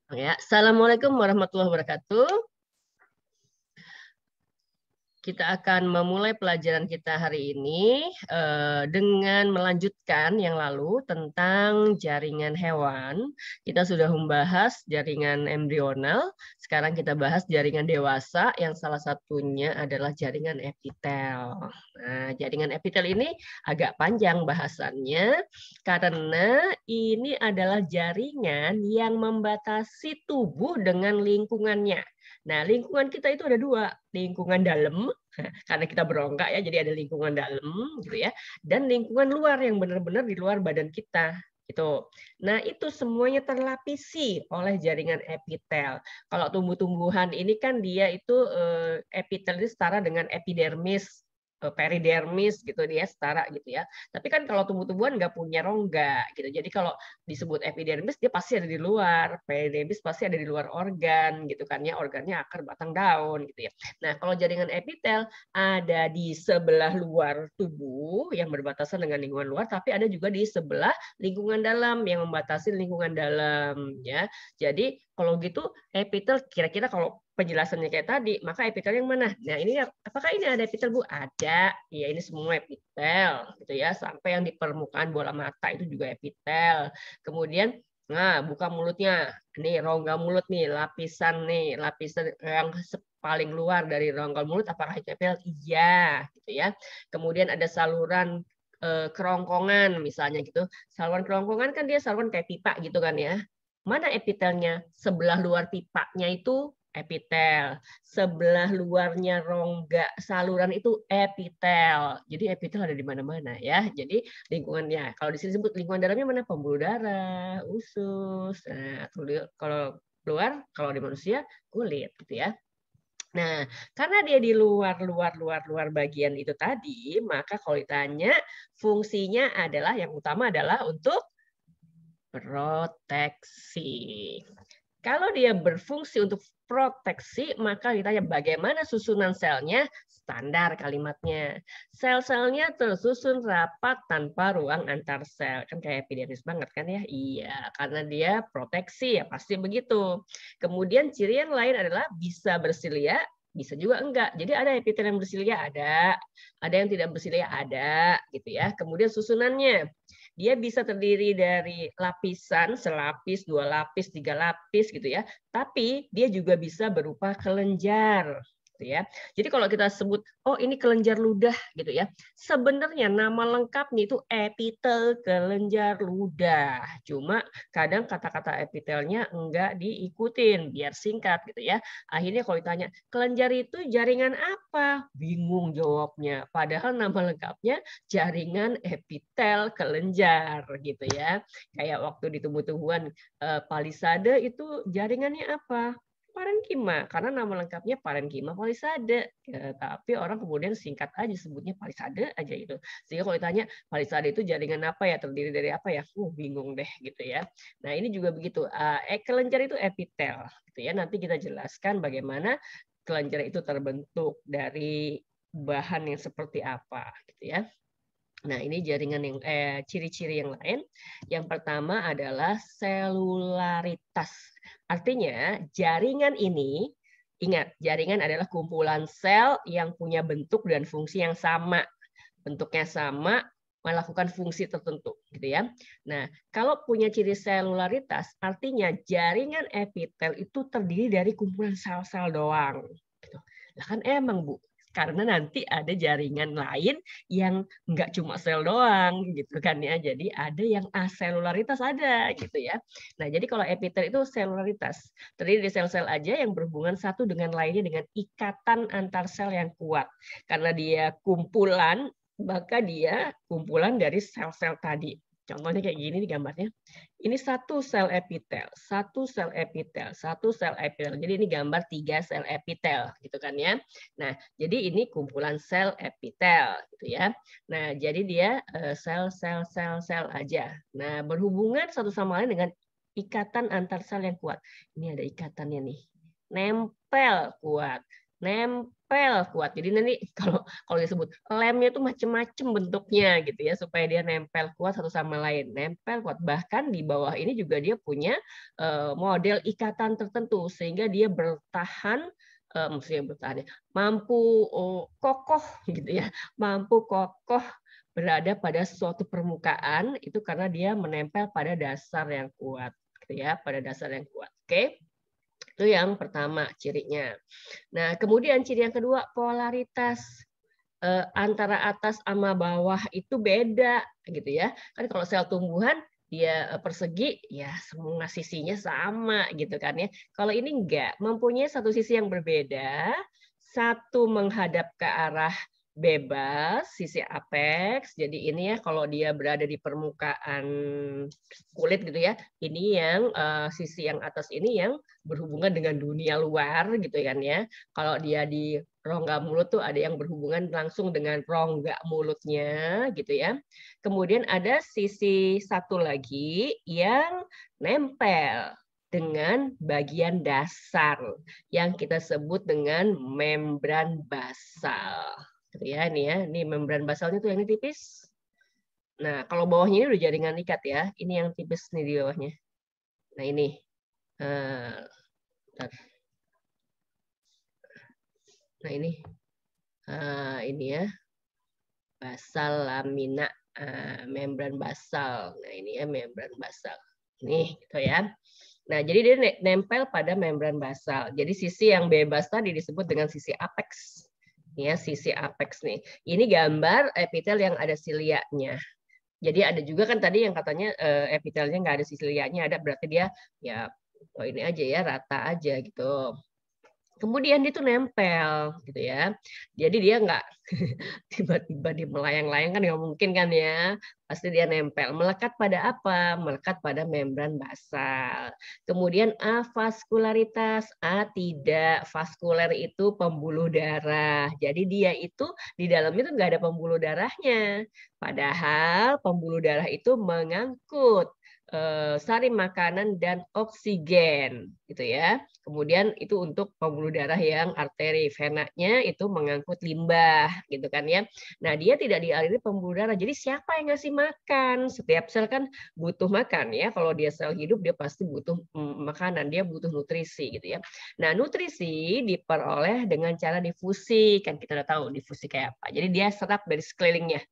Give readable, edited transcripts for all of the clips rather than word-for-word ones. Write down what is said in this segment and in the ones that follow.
Ya, Assalamualaikum warahmatullahi wabarakatuh. Kita akan memulai pelajaran kita hari ini dengan melanjutkan yang lalu tentang jaringan hewan. Kita sudah membahas jaringan embrional, sekarang kita bahas jaringan dewasa yang salah satunya adalah jaringan epitel. Nah, jaringan epitel ini agak panjang bahasannya karena ini adalah jaringan yang membatasi tubuh dengan lingkungannya. Nah, lingkungan kita itu ada dua, lingkungan dalam, karena kita berongga ya, jadi ada lingkungan dalam gitu ya, dan lingkungan luar yang benar-benar di luar badan kita gitu. Nah, itu semuanya terlapisi oleh jaringan epitel. Kalau tumbuh-tumbuhan ini kan dia itu epitel itu setara dengan epidermis, peridermis gitu dia setara gitu ya. Tapi kan kalau tumbuh-tumbuhan nggak punya rongga gitu. Jadi kalau disebut epidermis dia pasti ada di luar, peridermis pasti ada di luar organ gitu kan ya, organnya akar, batang, daun gitu ya. Nah, kalau jaringan epitel ada di sebelah luar tubuh yang berbatasan dengan lingkungan luar, tapi ada juga di sebelah lingkungan dalam yang membatasi lingkungan dalam ya. Jadi kalau gitu epitel kira-kira kalau penjelasannya kayak tadi, maka epitel yang mana? Nah, ini apakah ini ada epitel, Bu? Ada. Ya, ini semua epitel gitu ya. Sampai yang di permukaan bola mata itu juga epitel. Kemudian nah, buka mulutnya. Nih rongga mulut nih, lapisan yang paling luar dari rongga mulut apakah itu epitel? Iya, gitu ya. Kemudian ada saluran kerongkongan misalnya gitu. Saluran kerongkongan kan dia saluran kayak pipa gitu kan ya. Mana epitelnya? Sebelah luar pipanya itu epitel. Sebelah luarnya rongga saluran itu epitel. Jadi epitel ada di mana-mana ya. Jadi lingkungannya. Kalau di sini sebut lingkungan dalamnya mana? Pembuluh darah, usus. Nah, kalau keluar, kalau di manusia kulit gitu ya. Nah, karena dia di luar bagian itu tadi, maka kalau ditanya fungsinya adalah yang utama adalah untuk proteksi. Kalau dia berfungsi untuk proteksi, maka ditanya bagaimana susunan selnya, standar kalimatnya. Sel-selnya tersusun rapat tanpa ruang antar sel. Kan kayak epidermis banget kan ya? Iya, karena dia proteksi ya pasti begitu. Kemudian ciri yang lain adalah bisa bersilia, bisa juga enggak. Jadi ada epitel yang bersilia, ada yang tidak bersilia, ada gitu ya. Kemudian susunannya, dia bisa terdiri dari lapisan, selapis, dua lapis, tiga lapis gitu ya. Tapi dia juga bisa berupa kelenjar. Gitu ya. Jadi kalau kita sebut, oh ini kelenjar ludah gitu ya. Sebenarnya nama lengkapnya itu epitel kelenjar ludah. Cuma kadang kata-kata epitelnya enggak diikutin biar singkat gitu ya. Akhirnya kalau ditanya, kelenjar itu jaringan apa? Bingung jawabnya. Padahal nama lengkapnya jaringan epitel kelenjar gitu ya. Kayak waktu di tumbuh-tumbuhan palisade itu jaringannya apa? Parenkima, karena nama lengkapnya parenkima palisade. Tapi orang kemudian singkat aja sebutnya palisade aja itu. Sehingga kalau ditanya palisade itu jaringan apa ya, terdiri dari apa ya? Bingung deh gitu ya. Nah, ini juga begitu. Kelenjar itu epitel gitu ya. Nanti kita jelaskan bagaimana kelenjar itu terbentuk dari bahan yang seperti apa gitu ya. Nah, ini jaringan yang ciri-ciri yang lain. Yang pertama adalah selularitas. Artinya, jaringan ini, ingat, jaringan adalah kumpulan sel yang punya bentuk dan fungsi yang sama. Bentuknya sama, melakukan fungsi tertentu, gitu ya. Nah, kalau punya ciri selularitas, artinya jaringan epitel itu terdiri dari kumpulan sel-sel doang. Gitu. Nah, kan emang, Bu, karena nanti ada jaringan lain yang nggak cuma sel doang gitu kan ya. Jadi ada yang aselularitas ada gitu ya. Nah, jadi kalau epitel itu selularitas. Terdiri dari sel-sel aja yang berhubungan satu dengan lainnya dengan ikatan antar sel yang kuat. Karena dia kumpulan, maka dia kumpulan dari sel-sel tadi. Contohnya kayak gini nih gambarnya. Ini satu sel epitel, satu sel epitel, satu sel epitel. Jadi ini gambar 3 sel epitel gitu kan ya. Nah, jadi ini kumpulan sel epitel gitu ya. Nah, jadi dia sel aja. Nah, berhubungan satu sama lain dengan ikatan antar sel yang kuat. Ini ada ikatannya nih. Nempel kuat. nempel kuat. Jadi nanti kalau disebut lemnya itu macam-macam bentuknya gitu ya, supaya dia nempel kuat satu sama lain, nempel kuat. Bahkan di bawah ini juga dia punya model ikatan tertentu sehingga dia bertahan, maksudnya bertahan, mampu kokoh gitu ya, mampu kokoh berada pada suatu permukaan itu karena dia menempel pada dasar yang kuat, gitu ya, pada dasar yang kuat. Oke, itu yang pertama cirinya. Nah, kemudian ciri yang kedua polaritas. Antara atas sama bawah itu beda gitu ya. Kan kalau sel tumbuhan dia persegi ya semua sisinya sama gitu kan ya. Kalau ini enggak, mempunyai satu sisi yang berbeda, satu menghadap ke arah bebas, sisi apex. Jadi ini ya kalau dia berada di permukaan kulit gitu ya. Ini yang sisi yang atas ini yang berhubungan dengan dunia luar gitu kan ya. Kalau dia di rongga mulut tuh ada yang berhubungan langsung dengan rongga mulutnya gitu ya. Kemudian ada sisi satu lagi yang nempel dengan bagian dasar yang kita sebut dengan membran basal. Gitu ya, ini membran basalnya tuh yang ini tipis. Nah, kalau bawahnya ini udah jaringan ikat ya. Ini yang tipis nih di bawahnya. Nah, ini. Nah, ini ya. Basal lamina, membran basal. Nah, ini ya membran basal. Nih, gitu ya. Nah, jadi dia nempel pada membran basal. Jadi sisi yang bebas tadi disebut dengan sisi apex. Ya, sisi apex nih. Ini gambar epitel yang ada silianya. Jadi ada juga kan tadi yang katanya epitelnya nggak ada silianya, ada berarti dia ya ini aja ya rata aja gitu. Kemudian dia tuh nempel gitu ya. Jadi dia nggak tiba-tiba di melayang-layang kan nggak mungkin kan ya. Pasti dia nempel. Melekat pada apa? Melekat pada membran basal. Kemudian avaskularitas. Tidak. Vaskuler itu pembuluh darah. Jadi dia itu di dalamnya itu nggak ada pembuluh darahnya. Padahal pembuluh darah itu mengangkut sari makanan dan oksigen gitu ya. Kemudian itu untuk pembuluh darah yang arteri, venanya itu mengangkut limbah gitu kan ya. Nah, dia tidak dialiri pembuluh darah. Jadi siapa yang ngasih makan? Setiap sel kan butuh makan ya. Kalau dia sel hidup dia pasti butuh makanan, dia butuh nutrisi gitu ya. Nah, nutrisi diperoleh dengan cara difusi. Kan kita udah tahu difusi kayak apa. Jadi dia serap dari sekelilingnya.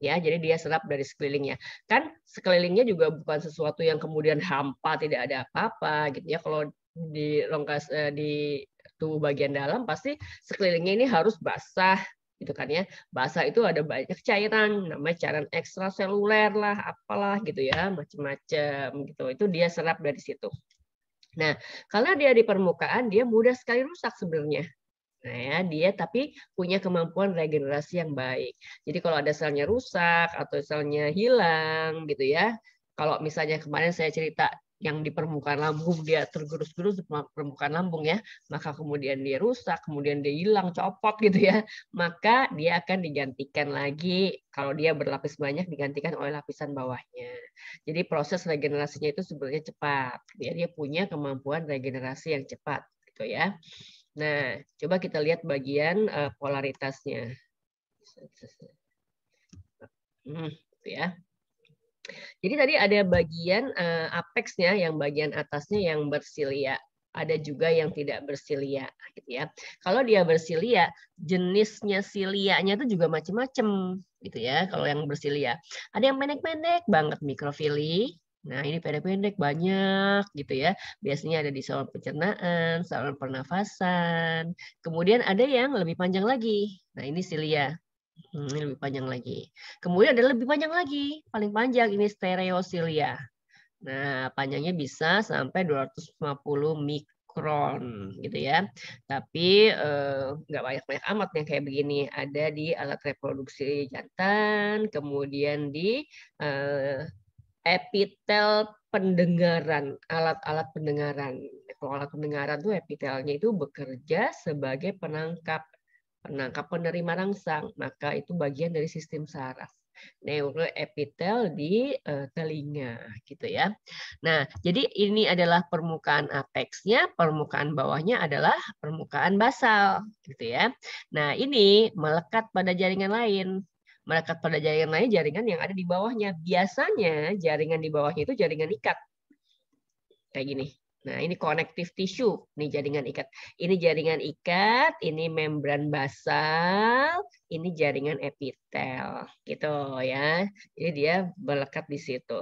Ya, jadi dia serap dari sekelilingnya. Kan sekelilingnya juga bukan sesuatu yang kemudian hampa, tidak ada apa-apa gitu ya. Kalau di rongga di tubuh bagian dalam pasti sekelilingnya ini harus basah gitu kan ya. Basah itu ada banyak cairan, namanya cairan ekstraseluler lah, apalah gitu ya, macam-macam gitu. Itu dia serap dari situ. Nah, kalau dia di permukaan dia mudah sekali rusak sebenarnya. Nah ya, dia tapi punya kemampuan regenerasi yang baik. Jadi kalau ada selnya rusak atau selnya hilang gitu ya. Kalau misalnya kemarin saya cerita yang di permukaan lambung dia tergerus-gerus di permukaan lambung ya, maka kemudian dia rusak, kemudian dia hilang, copot gitu ya, maka dia akan digantikan lagi kalau dia berlapis banyak digantikan oleh lapisan bawahnya. Jadi proses regenerasinya itu sebenarnya cepat. Dia punya kemampuan regenerasi yang cepat gitu ya. Nah, coba kita lihat bagian polaritasnya. Ya. Jadi tadi ada bagian apexnya, yang bagian atasnya yang bersilia. Ada juga yang tidak bersilia, gitu ya. Kalau dia bersilia, jenisnya silianya itu juga macam-macam, gitu ya. Kalau yang bersilia, ada yang pendek-pendek banget mikrofili. Nah, ini pendek-pendek banyak gitu ya. Biasanya ada di saluran pencernaan, saluran pernafasan. Kemudian ada yang lebih panjang lagi. Nah, ini silia. Ini lebih panjang lagi. Kemudian ada lebih panjang lagi. Paling panjang ini stereosilia. Nah, panjangnya bisa sampai 250 mikron gitu ya. Tapi nggak banyak-banyak amat yang kayak begini. Ada di alat reproduksi jantan, kemudian di epitel pendengaran, alat-alat pendengaran. Kalau alat pendengaran tuh epitelnya itu bekerja sebagai penangkap penerima rangsang, maka itu bagian dari sistem saraf. neuroepitel di telinga gitu ya. Nah, jadi ini adalah permukaan apexnya, permukaan bawahnya adalah permukaan basal gitu ya. Nah, ini melekat pada jaringan lain. Melekat pada jaringan lain, jaringan yang ada di bawahnya. Biasanya jaringan di bawahnya itu jaringan ikat. Kayak gini. Nah, ini connective tissue, ini jaringan ikat. Ini jaringan ikat, ini membran basal, ini jaringan epitel, gitu ya. Jadi dia melekat di situ.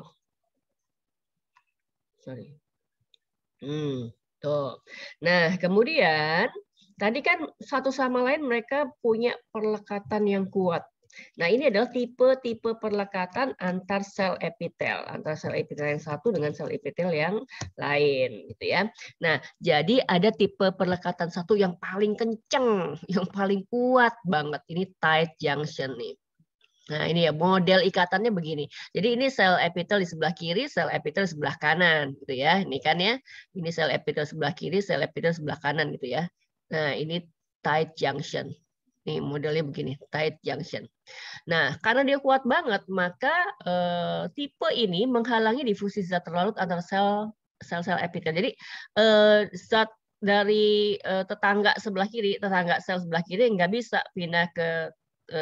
Sorry. Tuh. Nah, kemudian tadi kan satu sama lain mereka punya perlekatan yang kuat. Nah, ini adalah tipe-tipe perlekatan antar sel epitel, antara sel epitel yang satu dengan sel epitel yang lain, gitu ya. Nah, jadi ada tipe perlekatan satu yang paling kenceng, yang paling kuat banget. Ini tight junction nih. Nah, ini ya model ikatannya begini. Jadi ini sel epitel di sebelah kiri, sel epitel di sebelah kanan, gitu ya. Ini kan ya, ini sel epitel sebelah kiri, sel epitel sebelah kanan, gitu ya. Nah, ini tight junction. Nih modelnya begini, tight junction. Nah, karena dia kuat banget, maka tipe ini menghalangi difusi zat terlarut antara sel-sel epitel. Jadi zat dari tetangga sebelah kiri, tetangga sel sebelah kiri nggak bisa pindah ke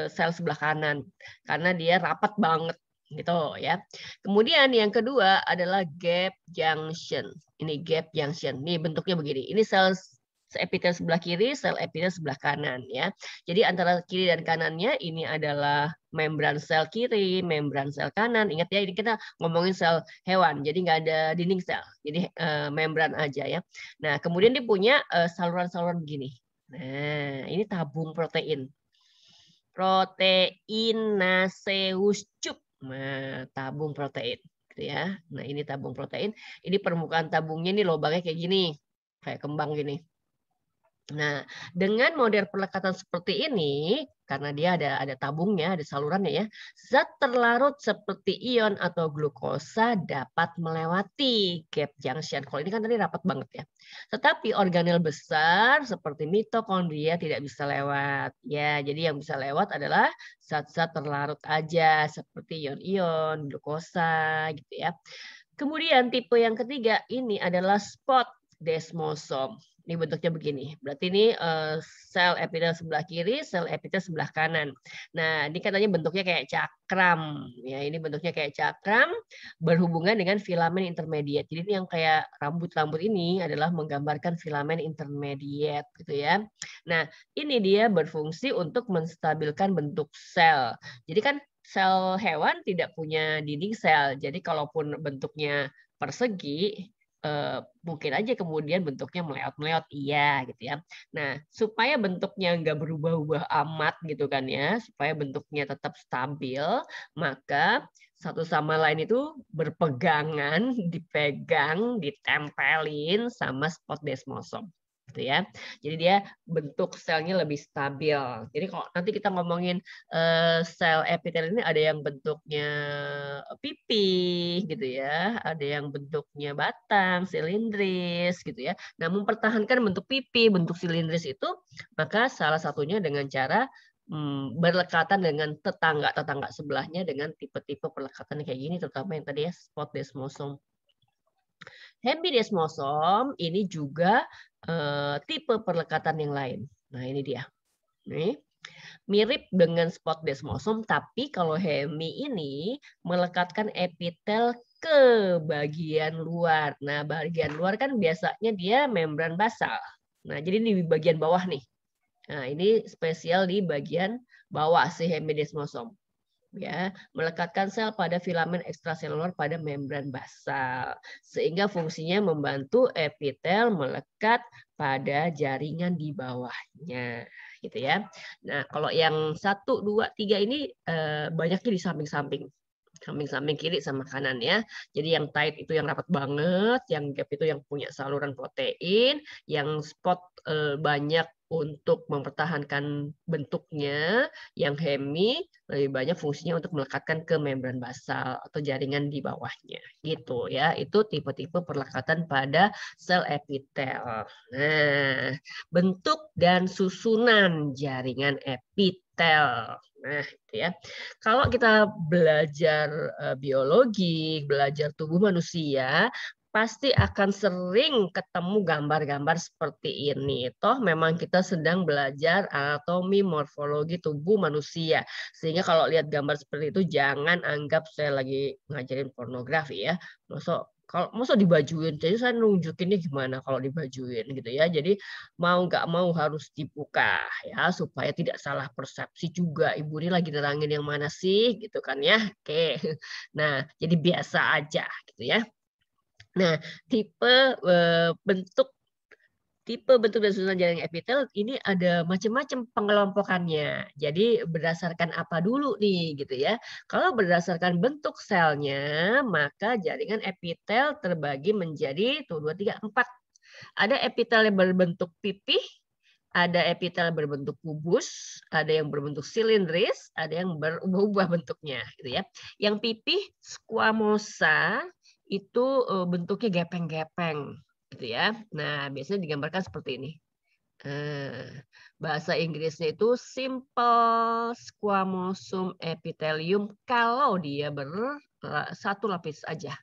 sel sebelah kanan karena dia rapat banget gitu ya. Kemudian yang kedua adalah gap junction. Ini gap junction. Ini bentuknya begini. Ini sel epitel sebelah kiri, sel epitel sebelah kanan ya. Jadi antara kiri dan kanannya ini adalah membran sel kiri, membran sel kanan. Ingat ya, ini kita ngomongin sel hewan. Jadi nggak ada dinding sel. Jadi membran aja ya. Nah, kemudian dia punya saluran-saluran begini. Nah, ini tabung protein. Proteinaceus tube. Nah, tabung protein gitu ya. Nah, ini tabung protein. Ini permukaan tabungnya nih lubangnya kayak gini. Kayak kembang gini. Nah, dengan model perlekatan seperti ini, karena dia ada tabungnya, ada salurannya ya, zat terlarut seperti ion atau glukosa dapat melewati gap junction. Kalau ini kan tadi rapat banget ya. Tetapi organel besar seperti mitokondria tidak bisa lewat. Ya, jadi yang bisa lewat adalah zat-zat terlarut aja seperti ion-ion, glukosa gitu ya. Kemudian tipe yang ketiga ini adalah spot desmosom. Ini bentuknya begini. Berarti ini sel epitel sebelah kiri, sel epitel sebelah kanan. Nah, ini katanya bentuknya kayak cakram. Ya, ini bentuknya kayak cakram berhubungan dengan filamen intermediate. Jadi ini yang kayak rambut-rambut ini adalah menggambarkan filamen intermediate gitu ya. Nah, ini dia berfungsi untuk menstabilkan bentuk sel. Jadi kan sel hewan tidak punya dinding sel. Jadi kalaupun bentuknya persegi, mungkin aja kemudian bentuknya meleot-meleot, iya gitu ya. Nah, supaya bentuknya nggak berubah-ubah amat gitu kan ya, supaya bentuknya tetap stabil, maka satu sama lain itu berpegangan, dipegang, ditempelin sama spot desmosom. Gitu ya. Jadi dia bentuk selnya lebih stabil. Jadi kalau nanti kita ngomongin sel epitel ini ada yang bentuknya pipih gitu ya, ada yang bentuknya batang, silindris gitu ya. Nah, mempertahankan bentuk pipih, bentuk silindris itu, maka salah satunya dengan cara berlekatan dengan tetangga-tetangga sebelahnya dengan tipe-tipe perlekatan kayak gini, terutama yang tadi ya spot desmosom. Hemidesmosom ini juga tipe perlekatan yang lain. Nah, ini dia. Nih. Mirip dengan spot desmosom, tapi kalau hemi ini melekatkan epitel ke bagian luar. Nah, bagian luar kan biasanya dia membran basal. Nah, jadi di bagian bawah nih. Nah, ini spesial di bagian bawah si hemidesmosom. Ya, melekatkan sel pada filamen ekstraseluler pada membran basal sehingga fungsinya membantu epitel melekat pada jaringan di bawahnya gitu ya. Nah, kalau yang 1, 2, 3 ini banyaknya di samping-samping. Samping-samping kiri sama kanan ya. Jadi yang tight itu yang rapat banget, yang gap itu yang punya saluran protein, yang spot banyak untuk mempertahankan bentuknya, yang hemi lebih banyak fungsinya untuk melekatkan ke membran basal atau jaringan di bawahnya. Gitu ya. Itu tipe-tipe perlekatan pada sel epitel. Nah, bentuk dan susunan jaringan epitel. Nah, itu ya. Kalau kita belajar biologi, belajar tubuh manusia, pasti akan sering ketemu gambar-gambar seperti ini. Toh memang kita sedang belajar anatomi morfologi tubuh manusia. Sehingga kalau lihat gambar seperti itu jangan anggap saya lagi ngajarin pornografi ya. Masa dibajuin, jadi saya nunjukinnya gimana kalau dibajuin gitu ya. Jadi mau nggak mau harus dibuka ya supaya tidak salah persepsi juga. Ibu ini lagi nerangin yang mana sih gitu kan ya. Oke. Nah, jadi biasa aja gitu ya. Nah, tipe bentuk dan susunan jaringan epitel ini ada macam-macam pengelompokannya. Jadi berdasarkan apa dulu nih gitu ya. Kalau berdasarkan bentuk selnya, maka jaringan epitel terbagi menjadi 2, 3, 4. Ada epitel yang berbentuk pipih, ada epitel berbentuk kubus, ada yang berbentuk silindris, ada yang berubah-ubah bentuknya gitu ya. Yang pipih squamosa itu bentuknya gepeng-gepeng gitu ya. Nah, biasanya digambarkan seperti ini. Bahasa Inggrisnya itu simple squamosum epithelium kalau dia satu lapis aja.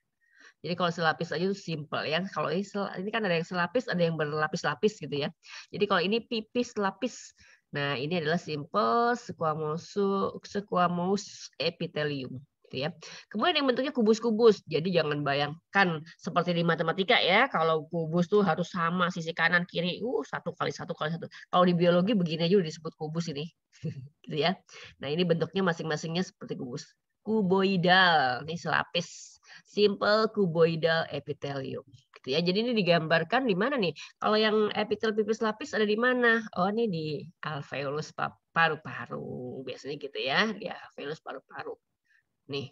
Jadi kalau selapis aja itu simple ya. Kalau ini kan ada yang selapis, ada yang berlapis-lapis gitu ya. Jadi kalau ini pipis lapis. Nah, ini adalah simple squamous epithelium gitu ya. Kemudian yang bentuknya kubus-kubus. Jadi jangan bayangkan seperti di matematika ya, kalau kubus tuh harus sama sisi kanan kiri, 1 kali 1 kali 1. Kalau di biologi begini aja disebut kubus ini. Gitu ya. Nah, ini bentuknya masing-masingnya seperti kubus. Kuboidal, ini selapis. Simple cuboidal epithelium. Gitu ya. Jadi ini digambarkan di mana nih? Kalau yang epitel pipis lapis ada di mana? Oh, ini di alveolus paru-paru. Biasanya gitu ya, di alveolus paru-paru. Nih.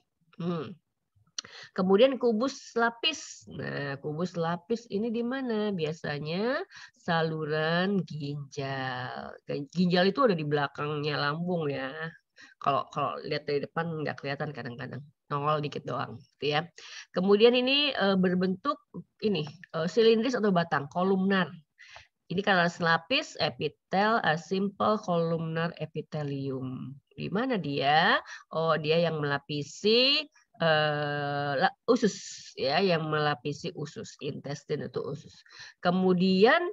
Kemudian kubus lapis. Nah, kubus lapis ini di mana? Biasanya saluran ginjal. Ginjal itu ada di belakangnya lambung ya. Kalau lihat dari depan nggak kelihatan kadang-kadang, nongol dikit doang, gitu ya. Kemudian ini berbentuk ini silindris atau batang, kolumnar. Ini karena selapis epitel simple columnar epithelium. Di mana dia? Oh, dia yang melapisi usus ya, yang melapisi usus, intestine itu usus. Kemudian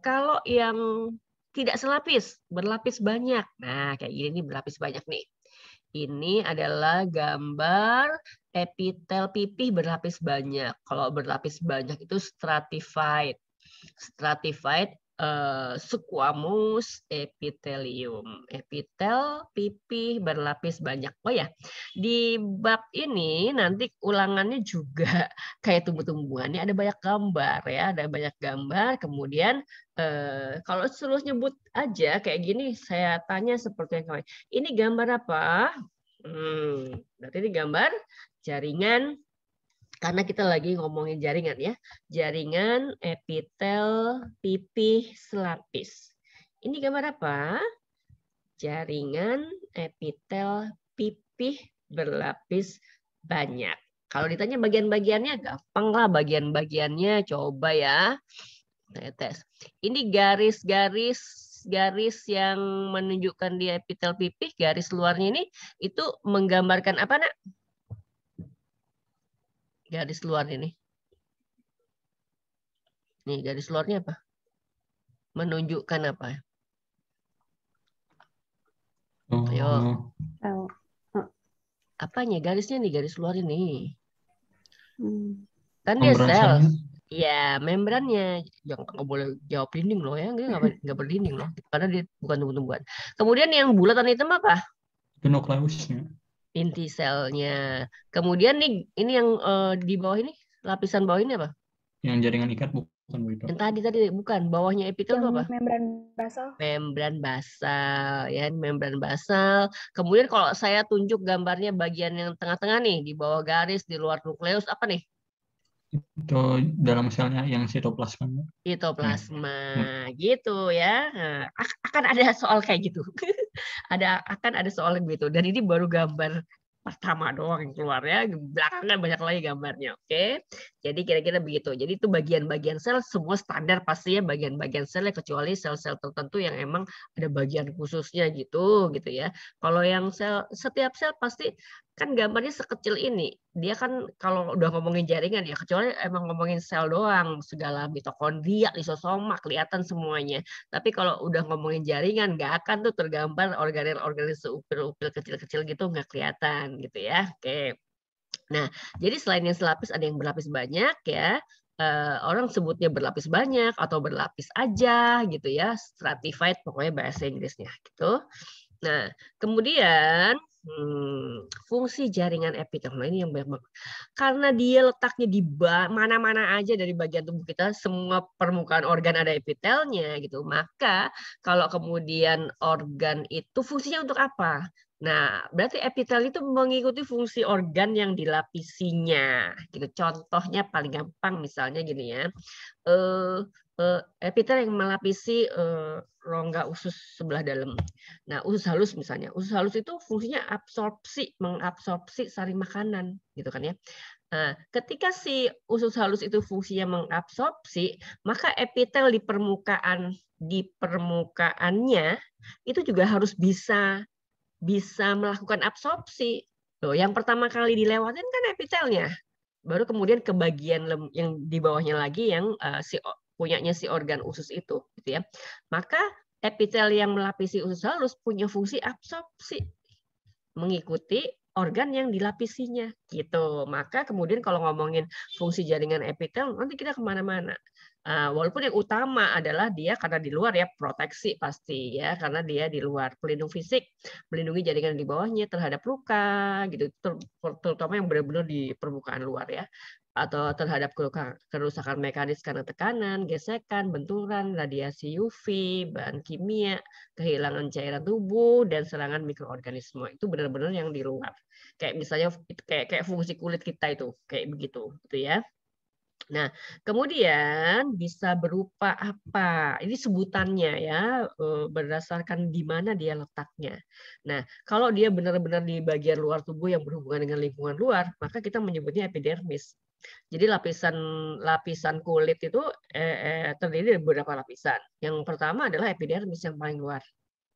kalau yang tidak selapis, berlapis banyak. Nah, kayak gini nih berlapis banyak nih. Ini adalah gambar epitel pipih berlapis banyak. Kalau berlapis banyak itu stratified. Stratified squamous epithelium. Epitel pipih berlapis banyak. Oh ya, di bab ini nanti ulangannya juga kayak tumbuh-tumbuhannya ada banyak gambar ya, ada banyak gambar. Kemudian kalau suruh nyebut aja kayak gini, saya tanya seperti yang kemarin. Ini gambar apa? Berarti ini gambar jaringan. Karena kita lagi ngomongin jaringan ya. Jaringan epitel pipih selapis. Ini gambar apa? Jaringan epitel pipih berlapis banyak. Kalau ditanya bagian-bagiannya, gampang lah bagian-bagiannya. Coba ya. Tes. Ini garis yang menunjukkan di epitel pipih, garis luarnya ini, itu menggambarkan apa, Nak? Garis luar ini. Nih, garis luarnya apa? Menunjukkan apa? Ayo. Apanya? Garisnya nih, garis luar ini. Kan dia sel. Iya, membrannya. Jangan nggak boleh jawab dinding loh ya. Nggak berdinding loh. Karena dia bukan tumbuh-tumbuhan. Kemudian yang bulatan hitam apa? Nukleusnya. Inti selnya. Kemudian nih, ini yang di bawah ini, lapisan bawah ini apa? Yang jaringan ikat bukan begitu. Yang tadi bukan. Bawahnya epitel itu apa? Membran basal. Membran basal, ya, membran basal. Kemudian kalau saya tunjuk gambarnya bagian yang tengah-tengah nih, di bawah garis, di luar nukleus, apa nih? Itu dalam selnya yang sitoplasma. Sitoplasma, gitu ya. Nah, akan ada soal kayak gitu. Akan ada soal begitu. Dan ini baru gambar pertama doang yang keluar ya, belakangnya banyak lagi gambarnya. Oke. Jadi kira-kira begitu. Jadi itu bagian-bagian sel semua standar pastinya bagian-bagian selnya kecuali sel-sel tertentu yang emang ada bagian khususnya gitu ya. Kalau yang setiap sel pasti kan gambarnya sekecil ini. Dia kan kalau udah ngomongin jaringan ya kecuali emang ngomongin sel doang, segala mitokondria, lisosoma kelihatan semuanya. Tapi kalau udah ngomongin jaringan nggak akan tuh tergambar organel-organel seupil-upil kecil-kecil gitu nggak kelihatan gitu ya. Oke. Nah, jadi selain yang selapis ada yang berlapis banyak ya. Orang sebutnya berlapis banyak atau berlapis aja gitu ya. Stratified pokoknya bahasa Inggrisnya gitu. Nah, kemudian fungsi jaringan epitel. Nah, ini yang banyak banget. Karena dia letaknya di mana-mana aja dari bagian tubuh kita, semua permukaan organ ada epitelnya gitu. Maka kalau kemudian organ itu fungsinya untuk apa? Nah, berarti epitel itu mengikuti fungsi organ yang dilapisinya. Gitu. Contohnya paling gampang misalnya gini ya. Epitel yang melapisi rongga usus sebelah dalam. Nah, usus halus misalnya. Usus halus itu fungsinya mengabsorpsi sari makanan, gitu kan ya. Nah, ketika si usus halus itu fungsinya mengabsorpsi, maka epitel di permukaannya itu juga harus bisa melakukan absorpsi. Loh, yang pertama kali dilewatin kan epitelnya. Baru kemudian ke bagian yang di bawahnya lagi yang punyanya si organ usus itu gitu ya. Maka epitel yang melapisi usus halus punya fungsi absorpsi mengikuti organ yang dilapisinya gitu. Maka kemudian kalau ngomongin fungsi jaringan epitel nanti kita kemana-mana. Walaupun yang utama adalah dia karena di luar ya proteksi pasti ya karena dia di luar pelindung fisik melindungi jaringan di bawahnya terhadap luka gitu terutama yang benar-benar di permukaan luar ya atau terhadap kerusakan mekanis karena tekanan, gesekan, benturan, radiasi UV, bahan kimia, kehilangan cairan tubuh dan serangan mikroorganisme itu benar-benar yang di luar. Kayak misalnya kayak fungsi kulit kita itu kayak begitu gitu ya. Nah, kemudian bisa berupa apa? Ini sebutannya ya, berdasarkan di mana dia letaknya. Nah, kalau dia benar-benar di bagian luar tubuh yang berhubungan dengan lingkungan luar, maka kita menyebutnya epidermis. Jadi lapisan kulit itu terdiri dari beberapa lapisan. Yang pertama adalah epidermis yang paling luar.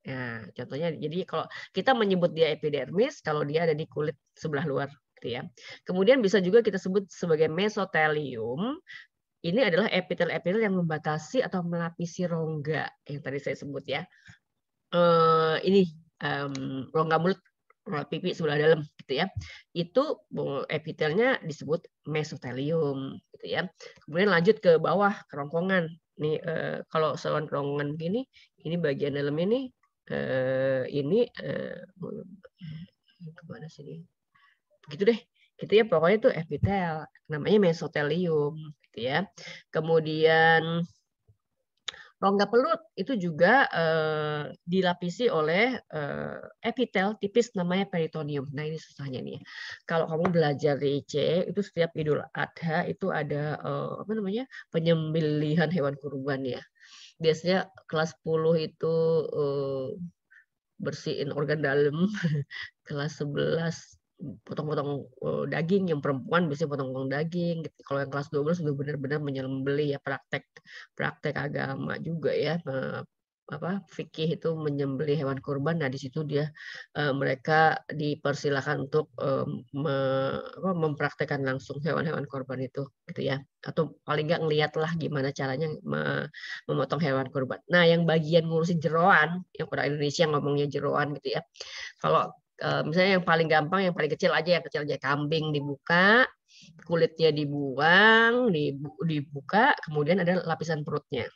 Nah, contohnya jadi kalau kita menyebut dia epidermis kalau dia ada di kulit sebelah luar gitu ya. Kemudian bisa juga kita sebut sebagai mesotelium. Ini adalah epitel-epitel yang membatasi atau melapisi rongga yang tadi saya sebut ya. Ini rongga mulut, pipi sebelah dalam gitu ya. Itu epitelnya disebut mesotelium gitu ya. Kemudian lanjut ke bawah kerongkongan. Nih kalau saluran kerongkongan begini, ini bagian dalam ini kemana sini? Begitu deh. Gitu ya pokoknya itu epitel. Namanya mesotelium gitu ya. Kemudian rongga pelut itu juga dilapisi oleh epitel tipis namanya peritoneum. Nah ini susahnya nih. Kalau kamu belajar di IC itu setiap Idul Adha itu ada apa namanya penyembelihan hewan kurban ya. Biasanya kelas 10 itu bersihin organ dalam, kelas 11 potong-potong daging, yang perempuan biasanya potong-potong daging gitu. Kalau yang kelas 12 sudah benar-benar menyembelih ya praktek agama juga ya fikih itu menyembelih hewan kurban. Nah di situ mereka dipersilakan untuk mempraktekkan langsung hewan-hewan kurban itu gitu ya atau paling nggak ngelihatlah gimana caranya memotong hewan kurban. Nah yang bagian ngurusin jeroan yang orang Indonesia ngomongnya jeroan gitu ya. Kalau misalnya yang paling gampang, yang paling kecil aja kambing dibuka, kulitnya dibuka, kemudian ada lapisan perutnya.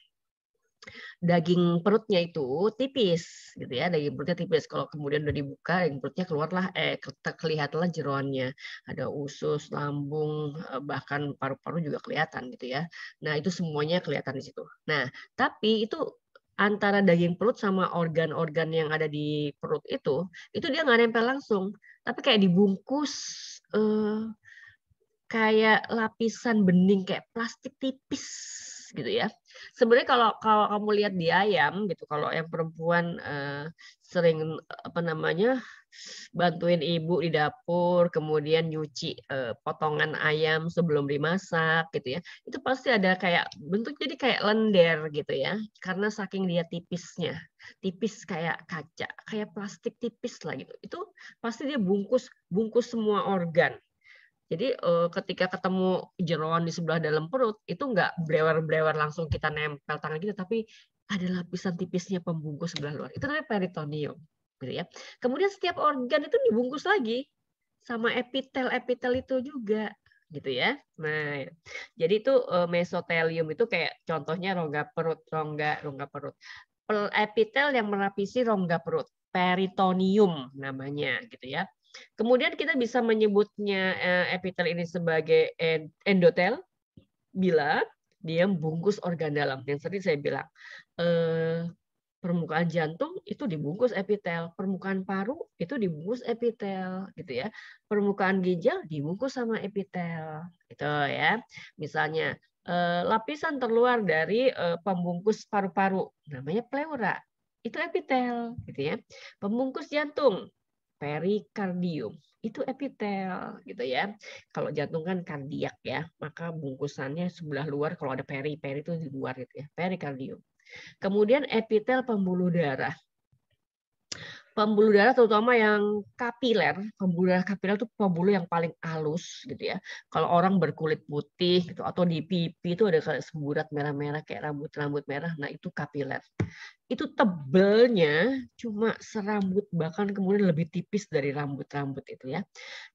Daging perutnya itu tipis, gitu ya. Daging perutnya tipis. Kalau kemudian udah dibuka, daging perutnya keluarlah, kelihatanlah jeroannya. Ada usus, lambung, bahkan paru-paru juga kelihatan, gitu ya. Nah itu semuanya kelihatan di situ. Nah tapi itu antara daging perut sama organ-organ yang ada di perut itu dia nggak nempel langsung, tapi kayak dibungkus kayak lapisan bening kayak plastik tipis gitu ya. Sebenarnya kalau kamu lihat di ayam gitu, kalau yang perempuan sering apa namanya bantuin ibu di dapur, kemudian nyuci potongan ayam sebelum dimasak gitu ya. Itu pasti ada kayak bentuk jadi kayak lender gitu ya. Karena saking dia tipisnya. Tipis kayak kaca, kayak plastik tipis lah gitu. Itu pasti dia bungkus semua organ. Jadi ketika ketemu jeroan di sebelah dalam perut, itu nggak brewer-brewer langsung kita nempel tangan kita, tapi ada lapisan tipisnya pembungkus sebelah luar. Itu namanya peritoneum, gitu ya. Kemudian setiap organ itu dibungkus lagi sama epitel itu juga, gitu ya. Nah, jadi itu mesotelium itu kayak contohnya rongga perut, rongga perut. Epitel yang melapisi rongga perut, peritoneum namanya, gitu ya. Kemudian kita bisa menyebutnya epitel ini sebagai endotel bila dia membungkus organ dalam. Yang tadi saya bilang, permukaan jantung itu dibungkus epitel, permukaan paru itu dibungkus epitel, gitu ya. Permukaan ginjal dibungkus sama epitel, gitu ya. Misalnya lapisan terluar dari pembungkus paru-paru namanya pleura, itu epitel, gitu ya. Pembungkus jantung perikardium itu epitel gitu ya. Kalau jantung kan kardiak ya, maka bungkusannya sebelah luar kalau ada peri itu di luar gitu ya, perikardium. Kemudian epitel pembuluh darah. Pembuluh darah terutama yang kapiler, pembuluh darah kapiler itu pembuluh yang paling halus gitu ya. Kalau orang berkulit putih gitu atau di pipi itu ada kayak semburat merah-merah kayak rambut-rambut merah, nah itu kapiler. Itu tebelnya cuma serambut, bahkan kemudian lebih tipis dari rambut-rambut itu ya.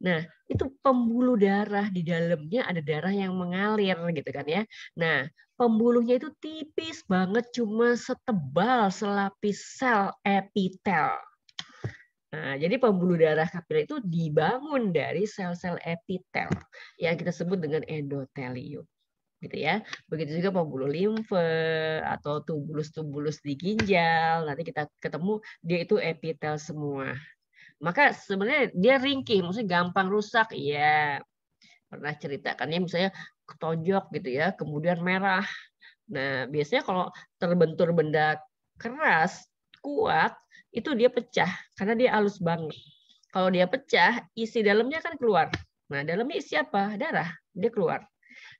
Nah, itu pembuluh darah, di dalamnya ada darah yang mengalir gitu kan ya. Nah, pembuluhnya itu tipis banget, cuma setebal selapis sel epitel. Nah, jadi pembuluh darah kapiler itu dibangun dari sel-sel epitel yang kita sebut dengan endotelium, gitu ya. Begitu juga pembuluh limfe atau tubulus-tubulus di ginjal. Nanti kita ketemu dia itu epitel semua. Maka sebenarnya dia ringkih, maksudnya gampang rusak. Iya, pernah ceritakannya misalnya ketonjok gitu ya, kemudian merah. Nah, biasanya kalau terbentur benda keras, kuat, itu dia pecah karena dia halus banget. Kalau dia pecah, isi dalamnya kan keluar. Nah, dalamnya isi apa? Darah. Dia keluar.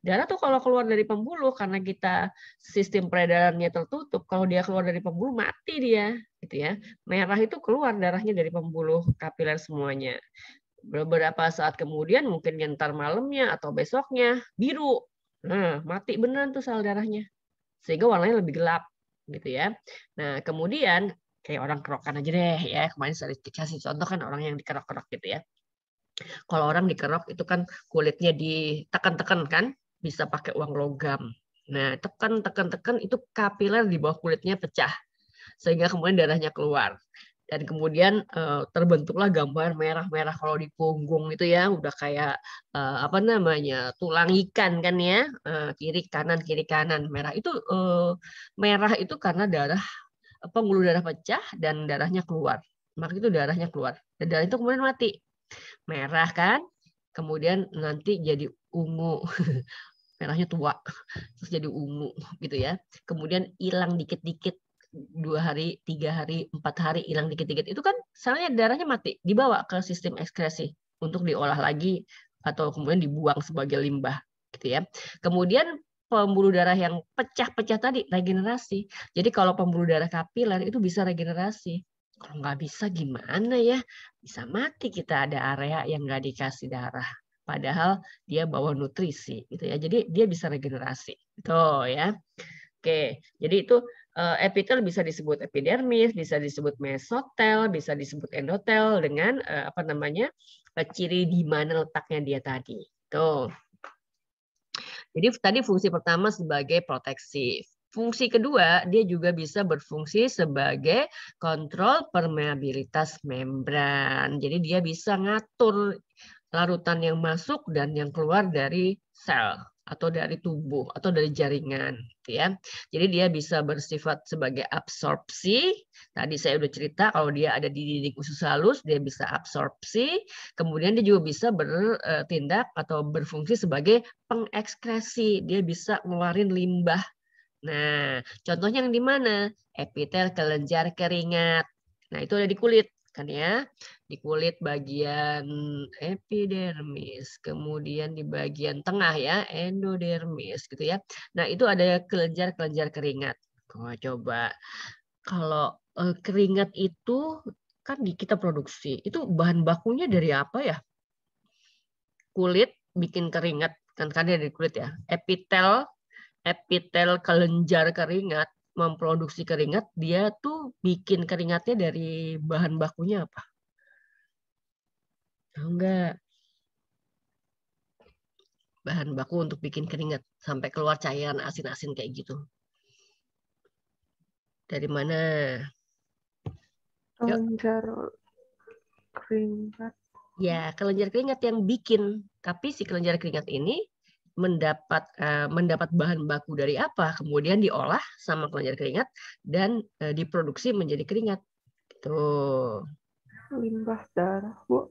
Darah tuh kalau keluar dari pembuluh karena kita sistem peredarannya tertutup, kalau dia keluar dari pembuluh mati dia, gitu ya. Merah itu keluar darahnya dari pembuluh kapiler semuanya. Beberapa saat kemudian mungkin ntar malamnya atau besoknya biru. Nah, mati beneran tuh sel darahnya. Sehingga warnanya lebih gelap gitu ya. Nah, kemudian kayak orang kerokan aja deh ya. Kemarin saya kasih contoh kan orang yang dikerok-kerok gitu ya. Kalau orang dikerok itu kan kulitnya ditekan-tekan kan, bisa pakai uang logam. Nah, tekan itu kapiler di bawah kulitnya pecah sehingga kemudian darahnya keluar. Dan kemudian terbentuklah gambar merah-merah kalau di punggung itu ya udah kayak apa namanya tulang ikan kan ya, kiri kanan merah itu merah itu karena darah pembuluh darah pecah dan darahnya keluar. Maka itu darahnya keluar dan darah itu kemudian mati. Merah kan, kemudian nanti jadi ungu. Merahnya tua, terus jadi ungu gitu ya. Kemudian hilang dikit-dikit, 2 hari, 3 hari, 4 hari hilang dikit-dikit. Itu kan selnya darahnya mati, dibawa ke sistem ekskresi untuk diolah lagi atau kemudian dibuang sebagai limbah gitu ya. Kemudian pembuluh darah yang pecah-pecah tadi regenerasi. Jadi kalau pembuluh darah kapiler itu bisa regenerasi. Kalau nggak bisa gimana ya? Bisa mati kita, ada area yang nggak dikasih darah. Padahal dia bawa nutrisi gitu ya. Jadi dia bisa regenerasi. Gitu ya. Oke, jadi itu epitel bisa disebut epidermis, bisa disebut mesotel, bisa disebut endotel dengan apa namanya? Ciri di mana letaknya dia tadi. Tuh. Jadi tadi fungsi pertama sebagai proteksi. Fungsi kedua, dia juga bisa berfungsi sebagai kontrol permeabilitas membran. Jadi dia bisa ngatur larutan yang masuk dan yang keluar dari sel atau dari tubuh atau dari jaringan, ya. Jadi dia bisa bersifat sebagai absorpsi. Tadi saya udah cerita kalau dia ada di dinding usus halus, dia bisa absorpsi. Kemudian dia juga bisa bertindak atau berfungsi sebagai pengekskresi. Dia bisa ngeluarin limbah. Nah, contohnya yang di mana? Epitel kelenjar keringat. Nah, itu ada di kulit. kan ya, di kulit bagian epidermis, kemudian di bagian tengah ya, endodermis gitu ya. Nah, itu ada kelenjar-kelenjar keringat. Coba kalau keringat itu kan kita produksi, itu bahan bakunya dari apa ya? Kulit bikin keringat, kan dari kulit ya. Epitel kelenjar keringat memproduksi keringat, dia tuh bikin keringatnya dari bahan bakunya apa? Tahu nggak? Bahan baku untuk bikin keringat sampai keluar cairan asin-asin kayak gitu. Dari mana? Kelenjar keringat. Ya, kelenjar keringat yang bikin. Tapi si kelenjar keringat ini mendapat bahan baku dari apa? Kemudian diolah sama kelenjar keringat dan diproduksi menjadi keringat. Gitu. Limbah darah, Bu.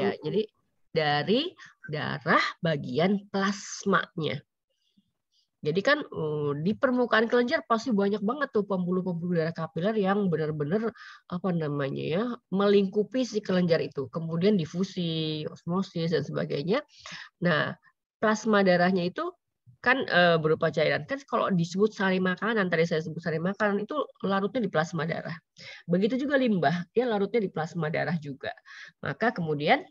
Ya, jadi dari darah bagian plasmanya. Jadi kan di permukaan kelenjar pasti banyak banget tuh pembuluh-pembuluh darah kapiler yang benar-benar apa namanya ya, melingkupi si kelenjar itu. Kemudian difusi, osmosis dan sebagainya. Nah, plasma darahnya itu kan berupa cairan. Kan kalau disebut sari makanan, tadi saya sebut sari makanan itu larutnya di plasma darah. Begitu juga limbah, dia larutnya di plasma darah juga. Maka kemudian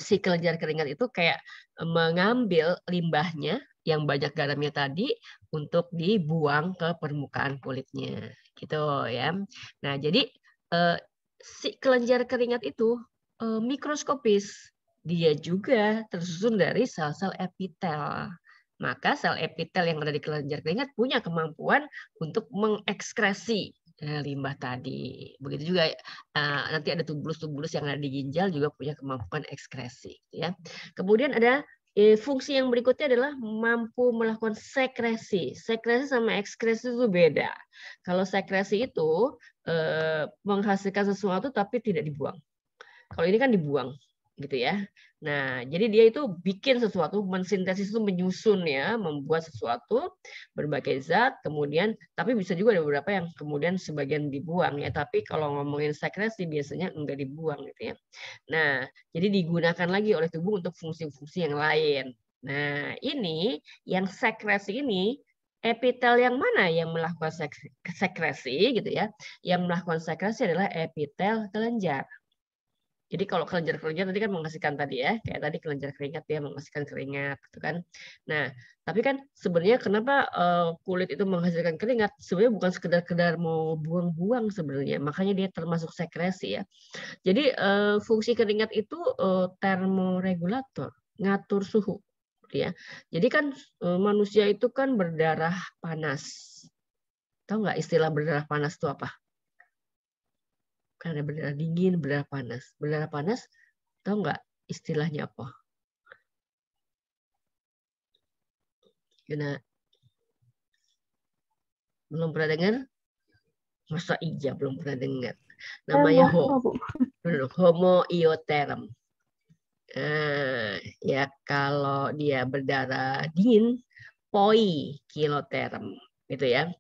si kelenjar keringat itu kayak mengambil limbahnya yang banyak garamnya tadi untuk dibuang ke permukaan kulitnya, gitu ya. Nah, jadi si kelenjar keringat itu mikroskopis, dia juga tersusun dari sel-sel epitel. Maka sel epitel yang ada di kelenjar keringat punya kemampuan untuk mengekskresi limbah tadi. Begitu juga nanti ada tubulus-tubulus yang ada di ginjal juga punya kemampuan ekskresi. Ya. Kemudian ada fungsi yang berikutnya adalah mampu melakukan sekresi. Sekresi sama ekskresi itu beda. Kalau sekresi itu menghasilkan sesuatu tapi tidak dibuang. Kalau ini kan dibuang, gitu ya. Nah, jadi dia itu bikin sesuatu, mensintesis itu menyusun ya, membuat sesuatu berbagai zat, kemudian tapi bisa juga ada beberapa yang kemudian sebagian dibuang ya. Tapi kalau ngomongin sekresi biasanya enggak dibuang gitu ya. Nah, jadi digunakan lagi oleh tubuh untuk fungsi-fungsi yang lain. Nah, ini yang sekresi ini epitel yang mana yang melakukan sekresi gitu ya? Yang melakukan sekresi adalah epitel kelenjar. Jadi kalau kelenjar-kelenjar tadi kan menghasilkan tadi ya, kayak tadi kelenjar keringat dia menghasilkan keringat gitu kan. Nah, tapi kan sebenarnya kenapa kulit itu menghasilkan keringat? Sebenarnya bukan sekedar mau buang-buang sebenarnya, makanya dia termasuk sekresi ya. Jadi fungsi keringat itu termoregulator, ngatur suhu ya. Jadi kan manusia itu kan berdarah panas. Tahu nggak istilah berdarah panas itu apa? Karena berdarah dingin, berdarah panas. Berdarah panas, tahu nggak istilahnya apa? Karena belum pernah dengar? Masa iya belum pernah dengar? Namanya homoioterm. Ya kalau dia berdarah dingin, poikiloterm, gitu ya.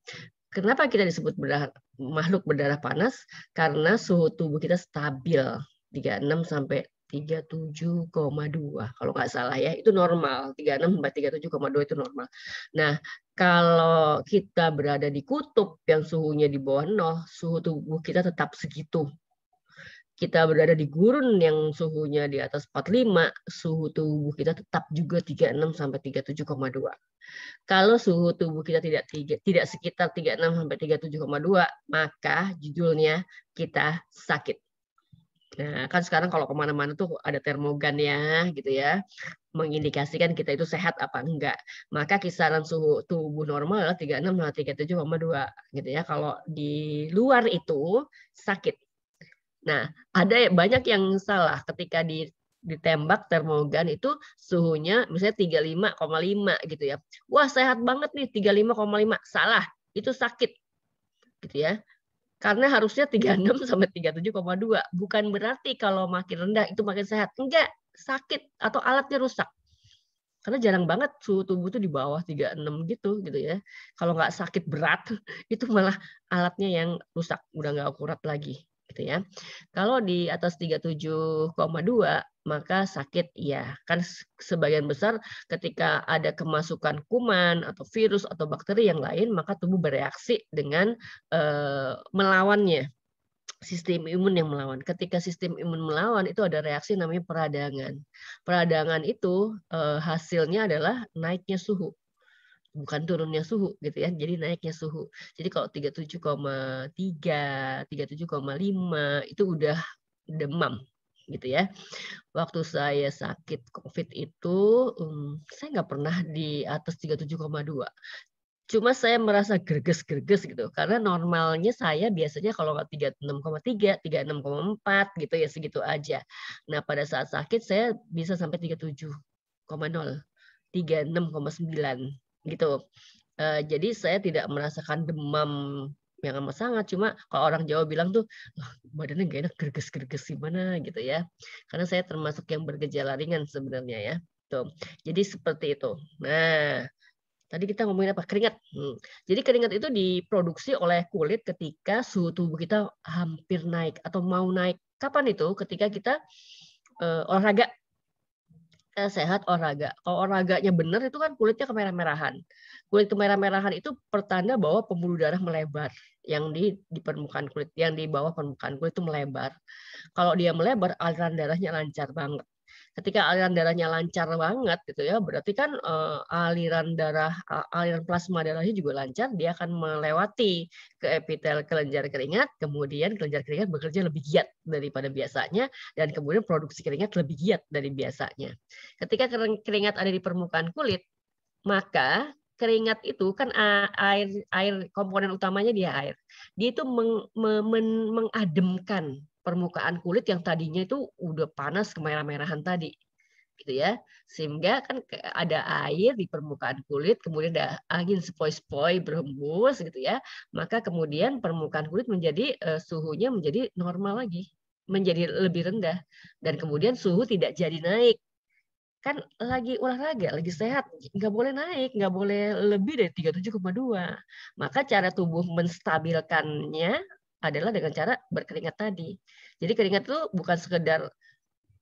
Kenapa kita disebut makhluk berdarah panas? Karena suhu tubuh kita stabil 36 sampai 37,2 kalau nggak salah ya, itu normal. 36 sampai 37,2 itu normal. Nah, kalau kita berada di kutub yang suhunya di bawah 0, suhu tubuh kita tetap segitu. Kita berada di gurun yang suhunya di atas 45, suhu tubuh kita tetap juga 36 sampai 37,2. Kalau suhu tubuh kita tidak sekitar 36 sampai 37,2, maka judulnya kita sakit. Nah, kan sekarang kalau kemana-mana tuh ada termogan ya, gitu ya, mengindikasikan kita itu sehat apa enggak. Maka kisaran suhu tubuh normal adalah 36 sampai 37,2, gitu ya. Kalau di luar itu sakit. Nah, ada banyak yang salah ketika ditembak termogan itu suhunya misalnya 35,5 gitu ya. Wah, sehat banget nih 35,5. Salah, itu sakit. Gitu ya. Karena harusnya 36 sampai 37,2. Bukan berarti kalau makin rendah itu makin sehat. Enggak, sakit atau alatnya rusak. Karena jarang banget suhu tubuh itu di bawah 36 gitu ya. Kalau nggak sakit berat, itu malah alatnya yang rusak, udah nggak akurat lagi gitu ya. Kalau di atas 37,2 maka sakit ya. Kan sebagian besar ketika ada kemasukan kuman atau virus atau bakteri yang lain, maka tubuh bereaksi dengan melawannya. Sistem imun yang melawan. Ketika sistem imun melawan itu ada reaksi namanya peradangan. Peradangan itu hasilnya adalah naiknya suhu, bukan turunnya suhu gitu ya. Jadi naiknya suhu. Jadi kalau 37,3, 37,5 itu udah demam gitu ya. Waktu saya sakit COVID itu saya nggak pernah di atas 37,2. Cuma saya merasa greges-greges gitu, karena normalnya saya biasanya kalau nggak 36,3, 36,4 gitu ya, segitu aja. Nah pada saat sakit saya bisa sampai 37,0, 36,9 gitu. Jadi saya tidak merasakan demam yang amat sangat, cuma kalau orang Jawa bilang tuh badannya nggak enak, greges-greges gimana gitu ya. Karena saya termasuk yang bergejala ringan sebenarnya ya. Tuh. Jadi seperti itu. Nah, tadi kita ngomongin apa? Keringat. Jadi keringat itu diproduksi oleh kulit ketika suhu tubuh kita hampir naik atau mau naik. Kapan itu? Ketika kita olahraga. Sehat olahraga. Kalau olahraganya benar itu kan kulitnya kemerah-merahan. Kulit kemerah-merahan itu pertanda bahwa pembuluh darah melebar. Yang di permukaan kulit, yang di bawah permukaan kulit itu melebar. Kalau dia melebar, aliran darahnya lancar banget. Ketika aliran darahnya lancar banget gitu ya, berarti kan aliran plasma darahnya juga lancar, dia akan melewati ke epitel kelenjar keringat, kemudian kelenjar keringat bekerja lebih giat daripada biasanya, dan kemudian produksi keringat lebih giat dari biasanya. Ketika keringat ada di permukaan kulit, maka keringat itu kan air komponen utamanya dia air. Dia itu mengademkan permukaan kulit yang tadinya itu udah panas kemerah-merahan tadi, gitu ya. Sehingga kan ada air di permukaan kulit, kemudian ada angin sepoi-sepoi berhembus, gitu ya. Maka kemudian permukaan kulit menjadi suhunya menjadi normal lagi, menjadi lebih rendah, dan kemudian suhu tidak jadi naik. Kan lagi olahraga, lagi sehat, nggak boleh naik, nggak boleh lebih dari 37,2. Maka cara tubuh menstabilkannya adalah dengan cara berkeringat tadi. Jadi keringat itu bukan sekedar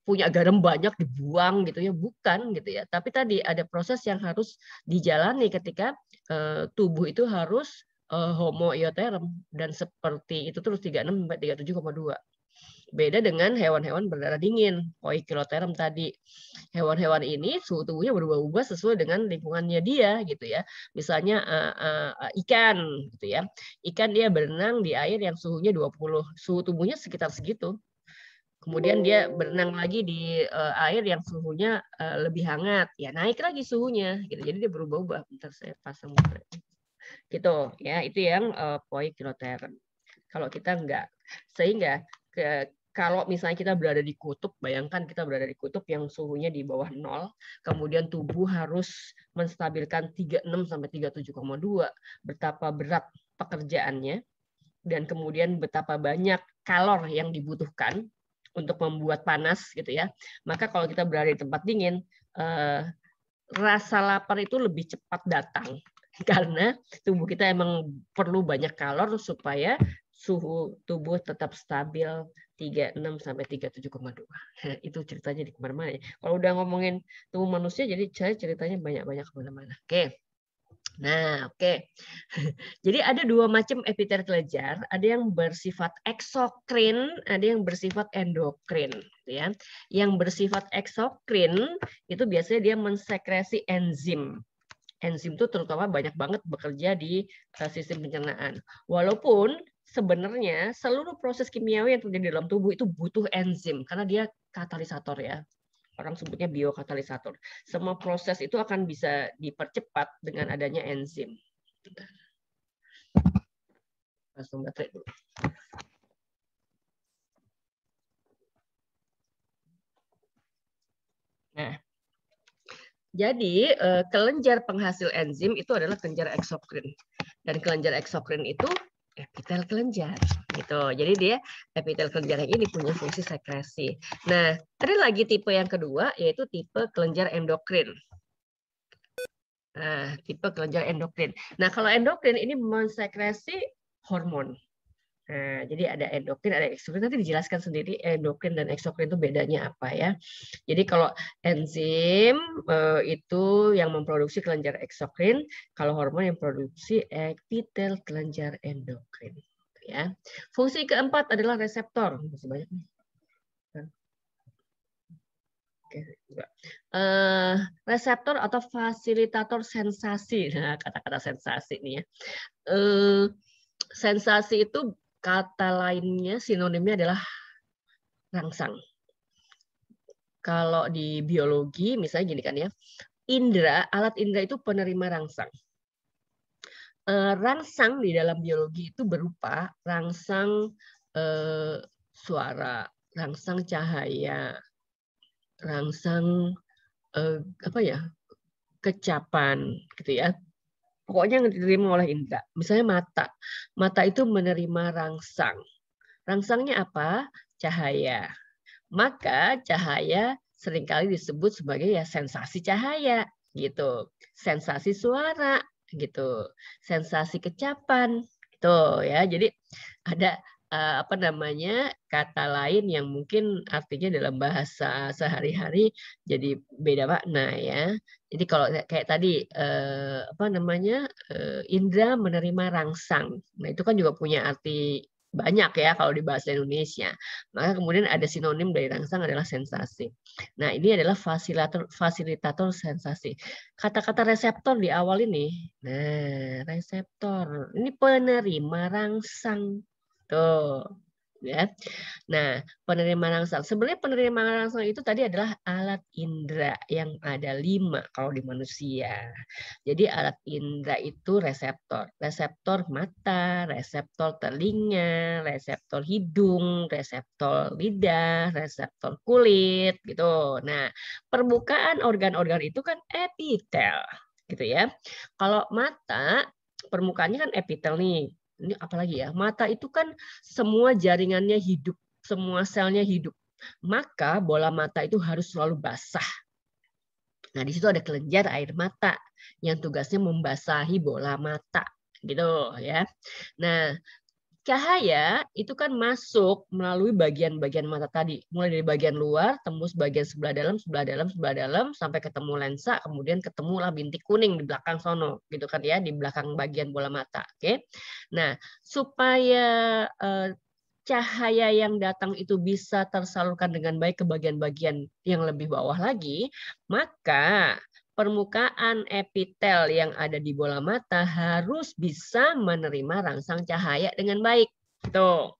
punya garam banyak dibuang gitu ya, bukan gitu ya. Tapi tadi ada proses yang harus dijalani ketika tubuh itu harus homoioterm, dan seperti itu terus 36 sampai 37,2. Beda dengan hewan-hewan berdarah dingin, poikiloterm tadi. Hewan-hewan ini suhu tubuhnya berubah-ubah sesuai dengan lingkungannya dia gitu ya. Misalnya ikan gitu ya. Ikan dia berenang di air yang suhunya 20, suhu tubuhnya sekitar segitu. Kemudian dia berenang lagi di air yang suhunya lebih hangat, ya naik lagi suhunya gitu. Jadi dia berubah-ubah. Bentar saya pasang baterai. Gitu ya, itu yang poikiloterm. Kalau kita enggak. Sehingga kalau misalnya kita berada di kutub, bayangkan kita berada di kutub yang suhunya di bawah 0, kemudian tubuh harus menstabilkan 36 sampai 37,2, betapa berat pekerjaannya, dan kemudian betapa banyak kalor yang dibutuhkan untuk membuat panas gitu ya. Maka kalau kita berada di tempat dingin, rasa lapar itu lebih cepat datang. Karena tubuh kita emang perlu banyak kalor supaya suhu tubuh tetap stabil 36 sampai 37,2. Itu ceritanya di kemana-mana. Kalau udah ngomongin tubuh manusia, jadi saya ceritanya banyak-banyak kemana-mana. Oke. Nah, oke. Jadi ada dua macam epitel kelenjar, ada yang bersifat eksokrin, ada yang bersifat endokrin, ya. Yang bersifat eksokrin itu biasanya dia mensekresi enzim. Enzim itu terutama banyak banget bekerja di sistem pencernaan. Walaupun sebenarnya seluruh proses kimiawi yang terjadi dalam tubuh itu butuh enzim karena dia katalisator ya. Orang sebutnya biokatalisator. Semua proses itu akan bisa dipercepat dengan adanya enzim. Langsung baterai dulu. Nah, jadi kelenjar penghasil enzim itu adalah kelenjar eksokrin. Dan kelenjar eksokrin itu epitel kelenjar gitu. Jadi dia epitel kelenjar yang ini punya fungsi sekresi. Nah, ada lagi tipe yang kedua yaitu tipe kelenjar endokrin. Nah, tipe kelenjar endokrin. Nah, kalau endokrin ini mensekresi hormon. Nah, jadi ada endokrin, ada eksokrin. Nanti dijelaskan sendiri endokrin dan eksokrin itu bedanya apa ya. Jadi kalau enzim itu yang memproduksi kelenjar eksokrin, kalau hormon yang produksi epitel kelenjar endokrin. Ya. Fungsi keempat adalah reseptor. Masih banyak nih. Reseptor atau fasilitator sensasi. Nah, kata-kata sensasi nih ya. Sensasi itu kata lainnya, sinonimnya adalah rangsang. Kalau di biologi, misalnya gini kan ya, alat indera itu penerima rangsang. Rangsang di dalam biologi itu berupa rangsang suara, rangsang cahaya, rangsang kecapan, gitu ya. Pokoknya yang diterima oleh indera. Misalnya mata. Mata itu menerima rangsang. Rangsangnya apa? Cahaya. Maka cahaya seringkali disebut sebagai ya sensasi cahaya gitu. Sensasi suara gitu. Sensasi kecapan gitu ya. Jadi ada kata lain yang mungkin artinya dalam bahasa sehari-hari jadi beda makna ya. Jadi kalau kayak tadi indra menerima rangsang. Nah, itu kan juga punya arti banyak ya kalau di bahasa Indonesia. Maka kemudian ada sinonim dari rangsang adalah sensasi. Nah, ini adalah fasilitator sensasi. Kata-kata reseptor di awal ini. Nah, reseptor. Ini penerima rangsang. Tuh. Ya. Nah, penerima rangsang. Sebenarnya penerima rangsang itu tadi adalah alat indera yang ada 5 kalau di manusia. Jadi alat indera itu reseptor. Reseptor mata, reseptor telinga, reseptor hidung, reseptor lidah, reseptor kulit gitu. Nah, permukaan organ-organ itu kan epitel gitu ya. Kalau mata permukaannya kan epitel nih. Ini apalagi ya, mata itu kan semua jaringannya hidup, semua selnya hidup. Maka bola mata itu harus selalu basah. Nah, di situ ada kelenjar air mata yang tugasnya membasahi bola mata, gitu ya. Nah, cahaya itu kan masuk melalui bagian-bagian mata tadi, mulai dari bagian luar, tembus bagian sebelah dalam, sebelah dalam, sebelah dalam, sampai ketemu lensa, kemudian ketemulah bintik kuning di belakang sono, gitu kan ya, di belakang bagian bola mata. Oke, nah supaya cahaya yang datang itu bisa tersalurkan dengan baik ke bagian-bagian yang lebih bawah lagi, maka permukaan epitel yang ada di bola mata harus bisa menerima rangsang cahaya dengan baik. Gitu.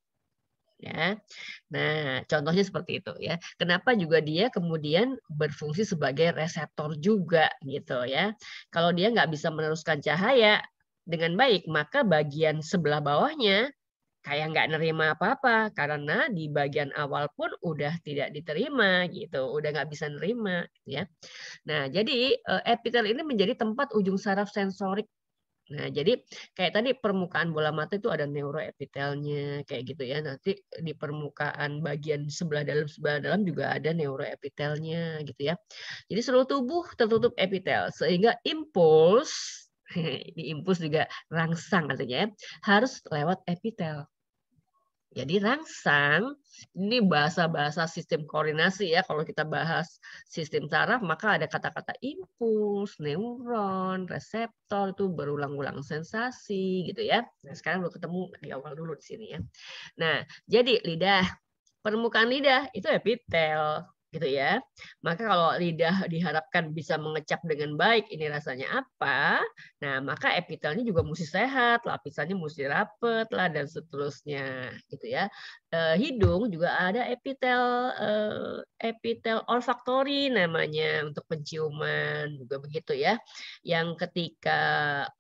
Ya. Nah, contohnya seperti itu ya. Kenapa juga dia kemudian berfungsi sebagai reseptor juga gitu ya. Kalau dia nggak bisa meneruskan cahaya dengan baik, maka bagian sebelah bawahnya kayak nggak nerima apa-apa karena di bagian awal pun udah tidak diterima gitu, udah nggak bisa nerima ya. Nah, jadi epitel ini menjadi tempat ujung saraf sensorik. Nah, jadi kayak tadi permukaan bola mata itu ada neuroepitelnya kayak gitu ya. Nanti di permukaan bagian sebelah dalam juga ada neuroepitelnya gitu ya. Jadi seluruh tubuh tertutup epitel sehingga impuls di impuls juga rangsang artinya ya, harus lewat epitel. Jadi rangsang, ini bahasa-bahasa sistem koordinasi ya. Kalau kita bahas sistem saraf, maka ada kata-kata impuls, neuron, reseptor, itu berulang-ulang sensasi gitu ya. Nah, sekarang belum ketemu di awal dulu di sini ya. Nah, jadi lidah, permukaan lidah itu epitel gitu ya. Maka kalau lidah diharapkan bisa mengecap dengan baik ini rasanya apa, nah maka epitelnya juga mesti sehat, lapisannya mesti rapet lah dan seterusnya gitu ya. Hidung juga ada epitel olfaktori namanya untuk penciuman juga begitu ya. Yang ketika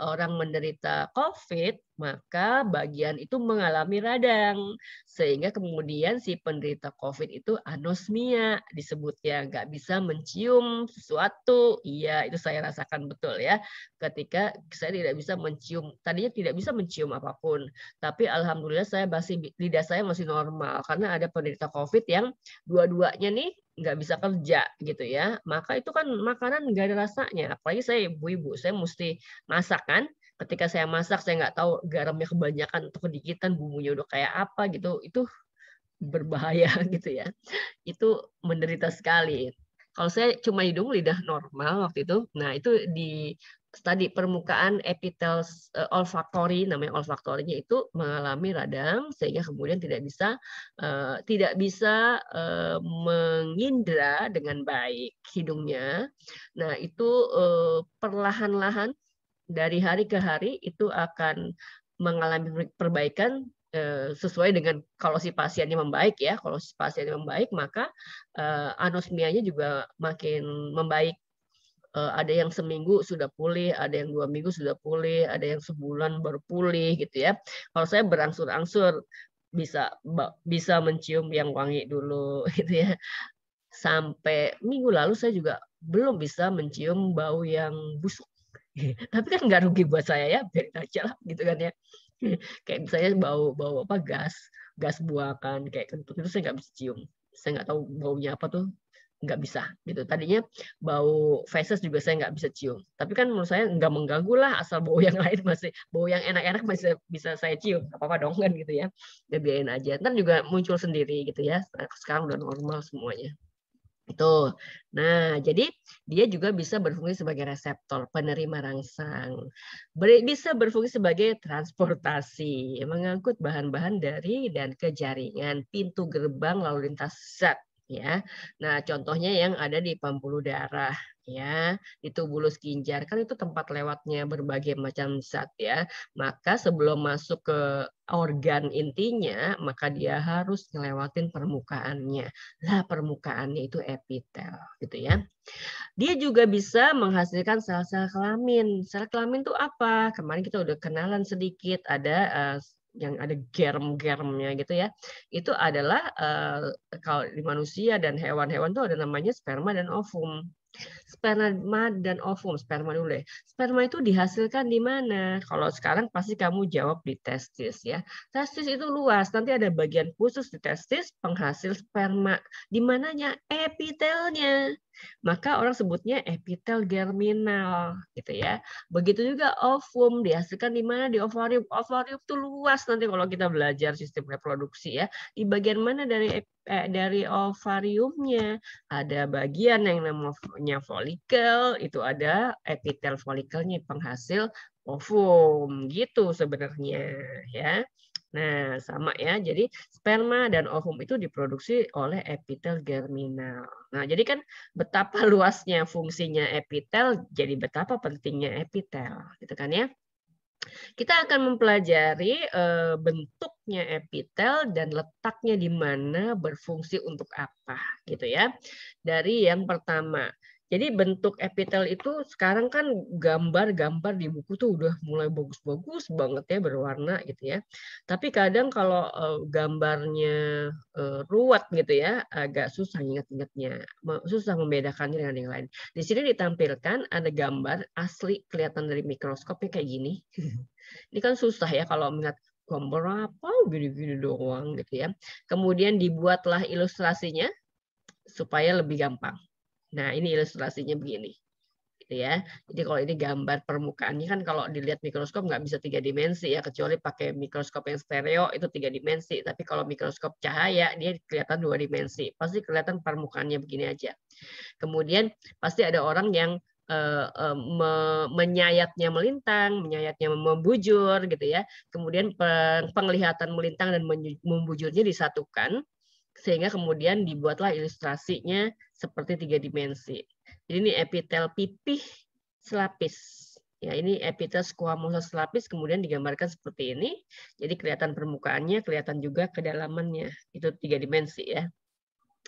orang menderita COVID maka bagian itu mengalami radang sehingga kemudian si penderita COVID itu anosmia di disebutnya nggak bisa mencium sesuatu. Iya, itu saya rasakan betul ya. Ketika saya tidak bisa mencium, tadinya tidak bisa mencium apapun, tapi alhamdulillah lidah saya masih normal karena ada penderita COVID yang dua-duanya nih nggak bisa kerja gitu ya. Maka itu kan makanan nggak ada rasanya. Apalagi saya ibu-ibu, saya mesti masak kan. Ketika saya masak, saya nggak tahu garamnya kebanyakan atau kedikitan, bumbunya udah kayak apa gitu. Itu berbahaya gitu ya. Itu menderita sekali. Kalau saya cuma hidung lidah normal waktu itu, nah itu di tadi permukaan epitel olfaktori, namanya olfaktorinya itu mengalami radang sehingga kemudian tidak bisa mengindra dengan baik hidungnya. Nah itu perlahan-lahan dari hari ke hari itu akan mengalami perbaikan sesuai dengan kalau si pasiennya membaik ya. Kalau si pasiennya membaik maka anosmianya juga makin membaik. Ada yang seminggu sudah pulih, ada yang 2 minggu sudah pulih, ada yang sebulan baru pulih gitu ya. Kalau saya berangsur-angsur bisa mencium yang wangi dulu gitu ya. Sampai minggu lalu saya juga belum bisa mencium bau yang busuk. Tapi kan nggak rugi buat saya ya, biarin aja lah gitu kan ya. Kayak misalnya bau apa gas buakan kayak kentut itu saya nggak bisa cium. Saya nggak tahu baunya apa tuh, nggak bisa gitu. Tadinya bau feses juga saya nggak bisa cium. Tapi kan menurut saya nggak mengganggu lah, asal bau yang lain bau yang enak-enak masih bisa saya cium. Nggak apa-apa dong kan gitu ya. Ya biarin aja. Ntar juga muncul sendiri gitu ya. Sekarang udah normal semuanya. Itu. Nah, jadi dia juga bisa berfungsi sebagai reseptor, penerima rangsang. Bisa berfungsi sebagai transportasi, mengangkut bahan-bahan dari dan ke jaringan, pintu gerbang lalu lintas zat. Ya, nah contohnya yang ada di pembuluh darah, ya, di tubulus ginjal kan itu tempat lewatnya berbagai macam zat ya. Maka sebelum masuk ke organ intinya, maka dia harus ngelewatin permukaannya. Lah permukaannya itu epitel, gitu ya. Dia juga bisa menghasilkan sel-sel kelamin. Sel kelamin itu apa? Kemarin kita udah kenalan sedikit, ada yang ada germ-germnya gitu ya. Itu adalah kalau di manusia dan hewan-hewan itu ada namanya sperma dan ovum. Sperma dan ovum, sperma dulu deh. Sperma itu dihasilkan di mana? Kalau sekarang pasti kamu jawab di testis ya. Testis itu luas, nanti ada bagian khusus di testis penghasil sperma. Di mananya? Epitelnya. Maka orang sebutnya epitel germinal gitu ya. Begitu juga ovum dihasilkan di mana? Di ovarium. Ovarium itu luas nanti kalau kita belajar sistem reproduksi ya. Di bagian mana dari ovariumnya? Ada bagian yang namanya folikel, itu ada epitel folikelnya penghasil ovum gitu sebenarnya ya. Nah, sama ya. Jadi sperma dan ovum itu diproduksi oleh epitel germinal. Nah, jadi kan betapa luasnya fungsinya epitel, jadi betapa pentingnya epitel, gitu kan ya. Kita akan mempelajari bentuknya epitel dan letaknya di mana, berfungsi untuk apa, gitu ya. Dari yang pertama. Jadi bentuk epitel itu sekarang kan gambar-gambar di buku tuh udah mulai bagus-bagus banget ya berwarna gitu ya. Tapi kadang kalau gambarnya ruwet gitu ya, agak susah ingat-ingatnya, susah membedakannya dengan yang lain. Di sini ditampilkan ada gambar asli kelihatan dari mikroskopnya kayak gini. Ini kan susah ya kalau melihat gambar apa gini-gini doang gitu ya. Kemudian dibuatlah ilustrasinya supaya lebih gampang. Nah, ini ilustrasinya begini. Gitu ya. Jadi kalau ini gambar permukaannya kan kalau dilihat mikroskop nggak bisa 3 dimensi ya, kecuali pakai mikroskop yang stereo itu 3 dimensi. Tapi kalau mikroskop cahaya dia kelihatan 2 dimensi. Pasti kelihatan permukaannya begini aja. Kemudian pasti ada orang yang menyayatnya melintang, menyayatnya membujur gitu ya. Kemudian penglihatan melintang dan membujurnya disatukan sehingga kemudian dibuatlah ilustrasinya seperti 3 dimensi. Jadi ini epitel pipih selapis. Ya, ini epitel squamosa selapis kemudian digambarkan seperti ini. Jadi kelihatan permukaannya, kelihatan juga kedalamannya. Itu 3 dimensi ya.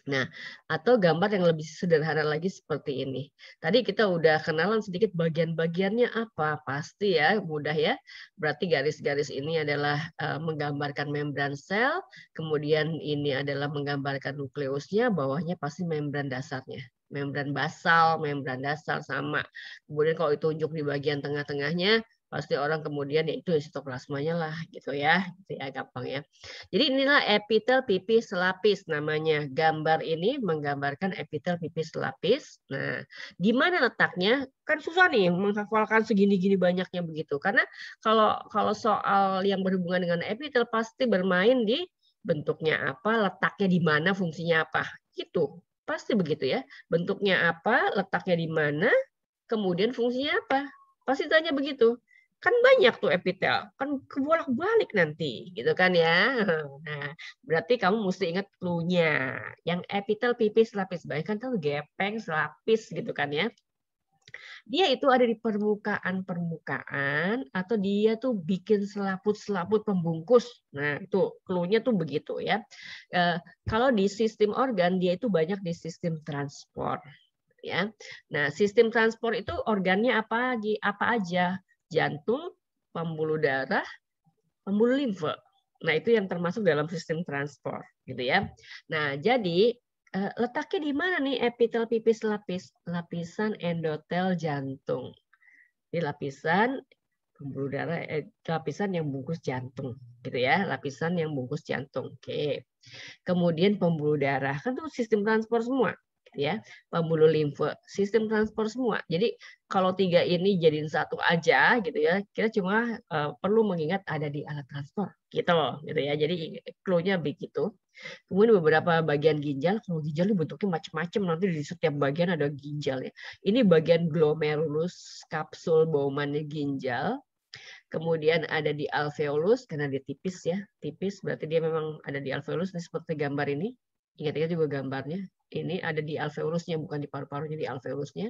Nah, atau gambar yang lebih sederhana lagi seperti ini. Tadi kita udah kenalan sedikit bagian-bagiannya apa. Pasti ya, mudah ya. Berarti garis-garis ini adalah menggambarkan membran sel, kemudian ini adalah menggambarkan nukleusnya, bawahnya pasti membran dasarnya. Membran basal, membran dasar sama. Kemudian kalau ditunjuk di bagian tengah-tengahnya, pasti orang kemudian ya itu sitoplasmanya lah gitu ya gampang ya. Jadi inilah epitel pipis selapis namanya. Gambar ini menggambarkan epitel pipis selapis. Nah, di mana letaknya? Kan susah nih menghafalkan segini-gini banyaknya begitu. Karena kalau soal yang berhubungan dengan epitel pasti bermain di bentuknya apa, letaknya di mana, fungsinya apa. Gitu. Pasti begitu ya. Bentuknya apa, letaknya di mana, kemudian fungsinya apa. Pasti tanya begitu. Kan banyak tuh epitel, kan kebolak-balik nanti, gitu kan ya. Nah, berarti kamu mesti ingat clue-nya. Yang epitel pipis selapis, baik kan tuh gepeng selapis gitu kan ya. Dia itu ada di permukaan atau dia tuh bikin selaput-selaput pembungkus. Nah, itu clue-nya tuh begitu ya. Kalau di sistem organ dia itu banyak di sistem transport. Ya. Nah, sistem transport itu organnya apa aja? Jantung, pembuluh darah, pembuluh limfe. Nah, itu yang termasuk dalam sistem transport, gitu ya. Nah, jadi letaknya di mana nih epitel pipis lapis? Lapisan endotel jantung. Di lapisan pembuluh darah, lapisan yang bungkus jantung, gitu ya. Lapisan yang bungkus jantung. Oke. Kemudian pembuluh darah, kan itu sistem transport semua. Ya, pembuluh limfe, sistem transport semua. Jadi kalau tiga ini jadiin satu aja gitu ya, kita cuma perlu mengingat ada di alat transport gitu loh, gitu ya. Jadi clue-nya begitu. Kemudian beberapa bagian ginjal, kalau ginjal itu bentuknya macam-macam, nanti di setiap bagian ada ginjalnya. Ini bagian glomerulus, kapsul Bowman ginjal. Kemudian ada di alveolus karena dia tipis ya, tipis berarti dia memang ada di alveolus seperti gambar ini. Ingat-ingat juga gambarnya. Ini ada di alveolusnya, bukan di paru-parunya, di alveolusnya.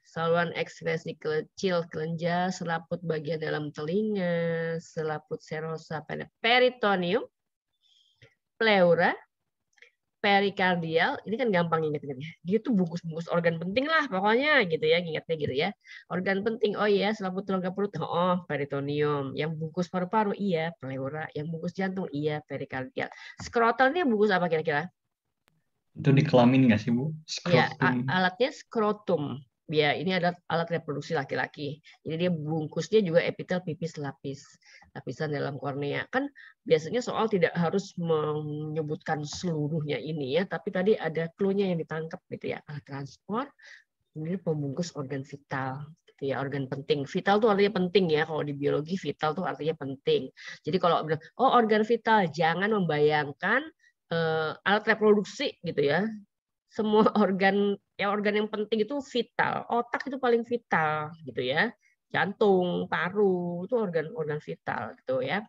Saluran ekskresi kecil kelenjar, selaput bagian dalam telinga, selaput serosa peritoneum, pleura, perikardial, ini kan gampang ingat-ingatnya. Dia tuh bungkus-bungkus organ penting lah pokoknya gitu ya, ingatnya gitu ya. Organ penting, oh iya, selaput rongga perut, oh peritoneum. Yang bungkus paru-paru, iya, pleura. Yang bungkus jantung, iya, perikardial. Skrotal ini bungkus apa kira-kira? Itu di kelamin nggak sih, Bu? Ya, Skrotum. alatnya skrotum. Ya, ini adalah alat reproduksi laki-laki. Jadi dia bungkusnya juga epitel pipis lapis, lapisan dalam kornea. Kan biasanya soal tidak harus menyebutkan seluruhnya ini ya, tapi tadi ada clue-nya yang ditangkap gitu ya. Alat transport, ini pembungkus organ vital. Gitu ya, organ penting. Vital tuh artinya penting ya. Kalau di biologi vital tuh artinya penting. Jadi kalau organ vital, jangan membayangkan alat reproduksi gitu ya. Semua organ yang penting itu vital. Otak itu paling vital gitu ya. Jantung, paru itu organ-organ vital gitu ya.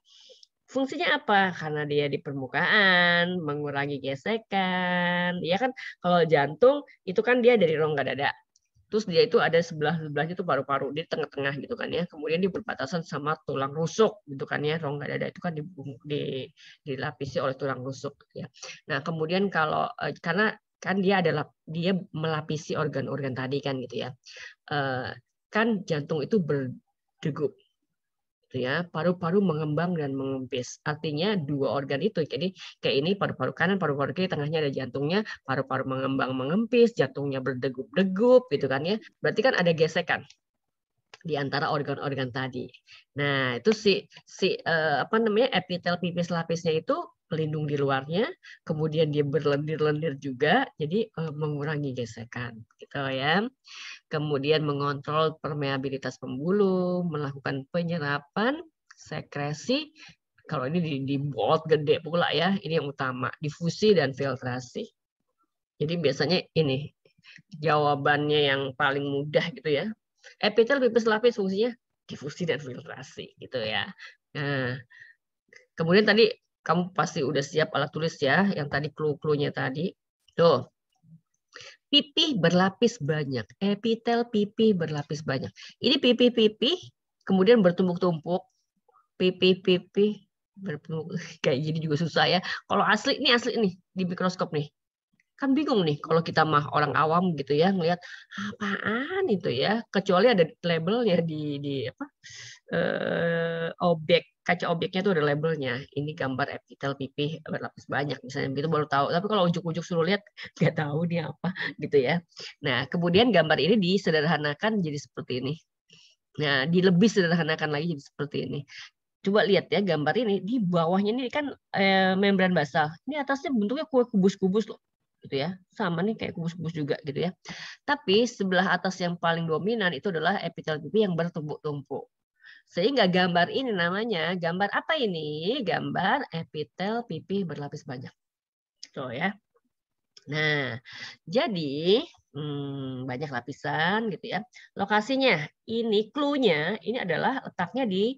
Fungsinya apa? Karena dia di permukaan, mengurangi gesekan. Ya kan kalau jantung itu kan dia dari rongga dada. Terus dia itu ada sebelahnya itu paru-paru di tengah-tengah gitu kan ya. Kemudian di berbatasan sama tulang rusuk gitu kan ya. Rongga dada itu kan dilapisi oleh tulang rusuk ya. Nah, kemudian kalau karena kan dia melapisi organ-organ tadi kan gitu ya. Kan jantung itu berdegup gitu ya, paru-paru mengembang dan mengempis. Artinya dua organ itu. Jadi kayak ini paru-paru kanan, paru-paru kiri, tengahnya ada jantungnya, paru-paru mengembang mengempis, jantungnya berdegup-degup gitu kan ya. Berarti kan ada gesekan di antara organ-organ tadi. Nah, itu epitel pipis lapisnya itu pelindung di luarnya, kemudian dia berlendir-lendir juga, jadi mengurangi gesekan, gitu ya. Kemudian mengontrol permeabilitas pembuluh, melakukan penyerapan, sekresi. Kalau ini di bold gede pula ya, ini yang utama, difusi dan filtrasi. Jadi biasanya ini jawabannya yang paling mudah gitu ya. Epitel pipis lapis fungsinya difusi dan filtrasi gitu ya. Nah, kemudian tadi kamu pasti udah siap alat tulis ya, yang tadi clue-cluenya tadi. Tuh. Pipih berlapis banyak, epitel pipih berlapis banyak. Ini pipih-pipih kemudian bertumpuk-tumpuk. Pipih-pipih bertumpuk kayak gini juga susah ya. Kalau asli nih di mikroskop nih. Kan bingung nih kalau kita mah orang awam gitu ya ngelihat apaan itu ya, kecuali ada labelnya di apa objek kaca objeknya itu ada labelnya. Ini gambar epitel pipih berlapis banyak misalnya begitu baru tahu. Tapi kalau ujuk-ujuk suruh lihat nggak tahu dia apa gitu ya. Nah kemudian gambar ini disederhanakan jadi seperti ini. Nah dilebih sederhanakan lagi jadi seperti ini. Coba lihat ya gambar ini di bawahnya ini kan membran basal. Ini atasnya bentuknya kue kubus-kubus loh. Gitu ya. Sama nih kayak kubus-kubus juga gitu ya. Tapi sebelah atas yang paling dominan itu adalah epitel pipi yang bertumpuk-tumpuk. Sehingga gambar ini namanya gambar apa ini? Gambar epitel pipi berlapis banyak. Tuh ya. Nah, jadi banyak lapisan gitu ya. Lokasinya ini clue-nya ini adalah letaknya di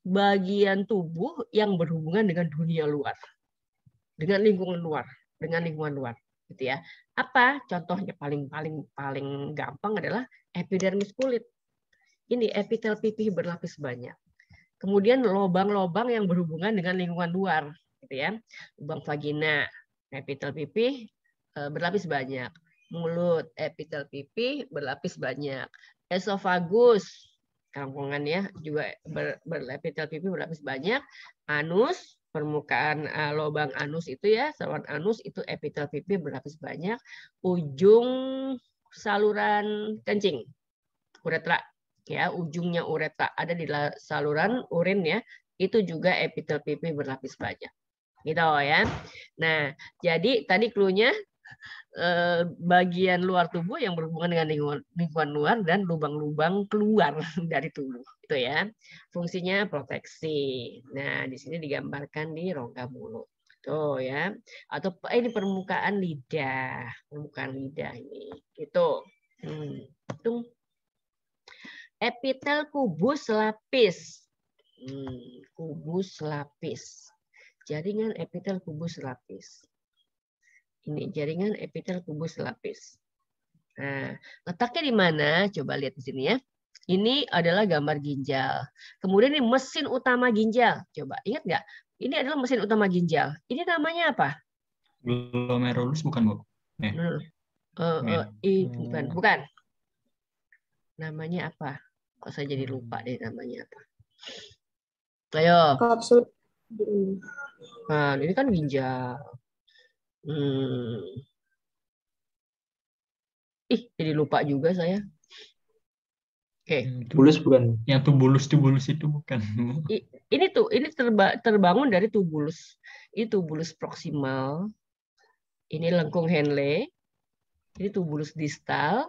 bagian tubuh yang berhubungan dengan dunia luar. Dengan lingkungan luar. Dengan lingkungan luar gitu ya. Apa contohnya paling gampang adalah epidermis kulit. Ini epitel pipih berlapis banyak. Kemudian lubang-lubang yang berhubungan dengan lingkungan luar gitu ya. Lubang vagina, epitel pipih berlapis banyak. Mulut, epitel pipih berlapis banyak. Esofagus, kangkungannya juga epitel pipih berlapis banyak. Anus, permukaan lubang anus itu ya, saluran anus itu epitel pipih berlapis banyak. Ujung saluran kencing, uretra ya, ujungnya uretra ada di saluran urin ya, itu juga epitel pipih berlapis banyak. Gitu ya. Nah, jadi tadi clue-nya bagian luar tubuh yang berhubungan dengan lingkungan luar dan lubang-lubang keluar dari tubuh itu ya, fungsinya proteksi. Nah di sini digambarkan di rongga mulut tuh ya, atau ini permukaan lidah ini gitu. Epitel kubus lapis, kubus lapis, jaringan epitel kubus lapis. Ini jaringan epitel kubus lapis. Nah, letaknya di mana? Coba lihat di sini ya. Ini adalah gambar ginjal. Kemudian ini mesin utama ginjal. Coba ingat nggak? Ini adalah mesin utama ginjal. Ini namanya apa? Glomerulus bukan, Bu? Bukan. Namanya apa? Kok saya jadi lupa deh namanya apa? Ayo. Kapsul. Nah, ini kan ginjal. Jadi lupa juga saya. Oke. Tubulus bukan? Yang tubulus itu bukan. Ini terbangun dari tubulus. Ini tubulus proksimal. Ini lengkung Henle. Ini tubulus distal.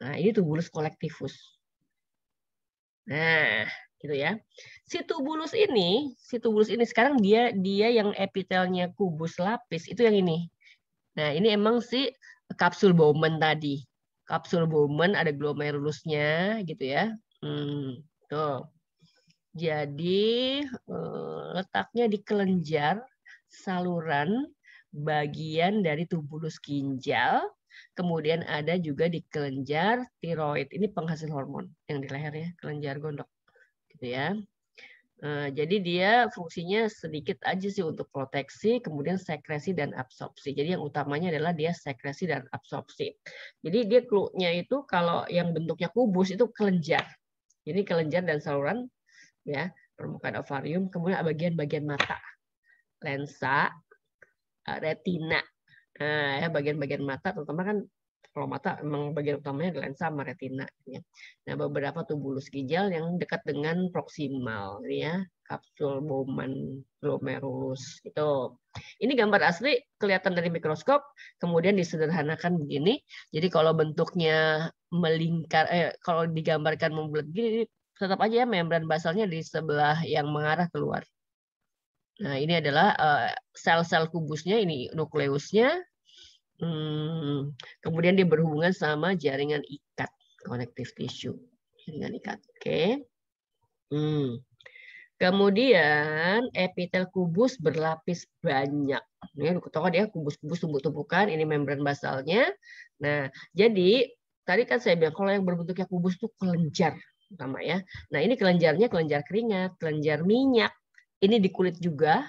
Nah, ini tubulus kolektivus. Nah, gitu ya. Si tubulus ini sekarang dia yang epitelnya kubus lapis itu yang ini. Nah, ini emang si kapsul Bowman tadi. Kapsul Bowman ada glomerulusnya gitu ya. Tuh. Jadi letaknya di kelenjar saluran bagian dari tubulus ginjal. Kemudian ada juga di kelenjar tiroid. Ini penghasil hormon yang di leher ya, kelenjar gondok. Gitu ya. Jadi dia fungsinya sedikit aja sih untuk proteksi, kemudian sekresi dan absorpsi. Jadi yang utamanya adalah dia sekresi dan absorpsi. Jadi dia clue-nya itu kalau yang bentuknya kubus itu kelenjar. Jadi kelenjar dan saluran ya, permukaan ovarium, kemudian bagian-bagian mata, lensa, retina. Nah, ya bagian-bagian mata, terutama kan kalau mata memang bagian utamanya adalah lensa sama retina. Ya. Nah, beberapa tubulus ginjal yang dekat dengan proksimal, ya, kapsul Bowman, glomerulus. Itu. Ini gambar asli kelihatan dari mikroskop, kemudian disederhanakan begini. Jadi kalau bentuknya melingkar, kalau digambarkan membulat gini, tetap aja ya membran basalnya di sebelah yang mengarah keluar. Nah, ini adalah sel-sel kubusnya, ini nukleusnya. Kemudian dia berhubungan sama jaringan ikat, connective tissue. Jaringan ikat. Oke. Kemudian epitel kubus berlapis banyak. Ini ketahuan ya, kubus-kubus tumpuk-tumpukan, ini membran basalnya. Nah, jadi tadi kan saya bilang kalau yang berbentuknya kubus itu kelenjar sama ya. Nah, ini kelenjarnya kelenjar keringat, kelenjar minyak. Ini di kulit juga.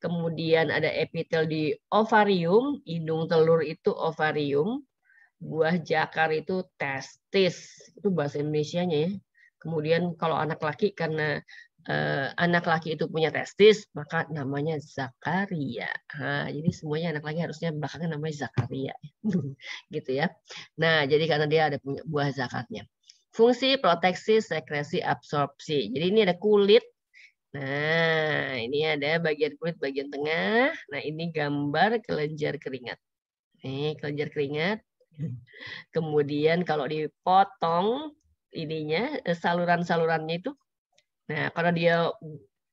Kemudian ada epitel di ovarium, hidung telur itu ovarium, buah jakar itu testis, itu bahasa Indonesianya ya. Kemudian kalau anak laki karena anak laki itu punya testis, maka namanya Zakaria. Nah, jadi semuanya anak laki harusnya belakangnya namanya Zakaria, gitu ya. Nah, jadi karena dia ada punya buah zakarnya. Fungsi proteksi, sekresi, absorpsi. Jadi ini ada kulit. Nah, ini ada bagian kulit bagian tengah. Nah, ini gambar kelenjar keringat. Nih, kelenjar keringat. Kemudian kalau dipotong ininya saluran-salurannya itu. Nah, karena dia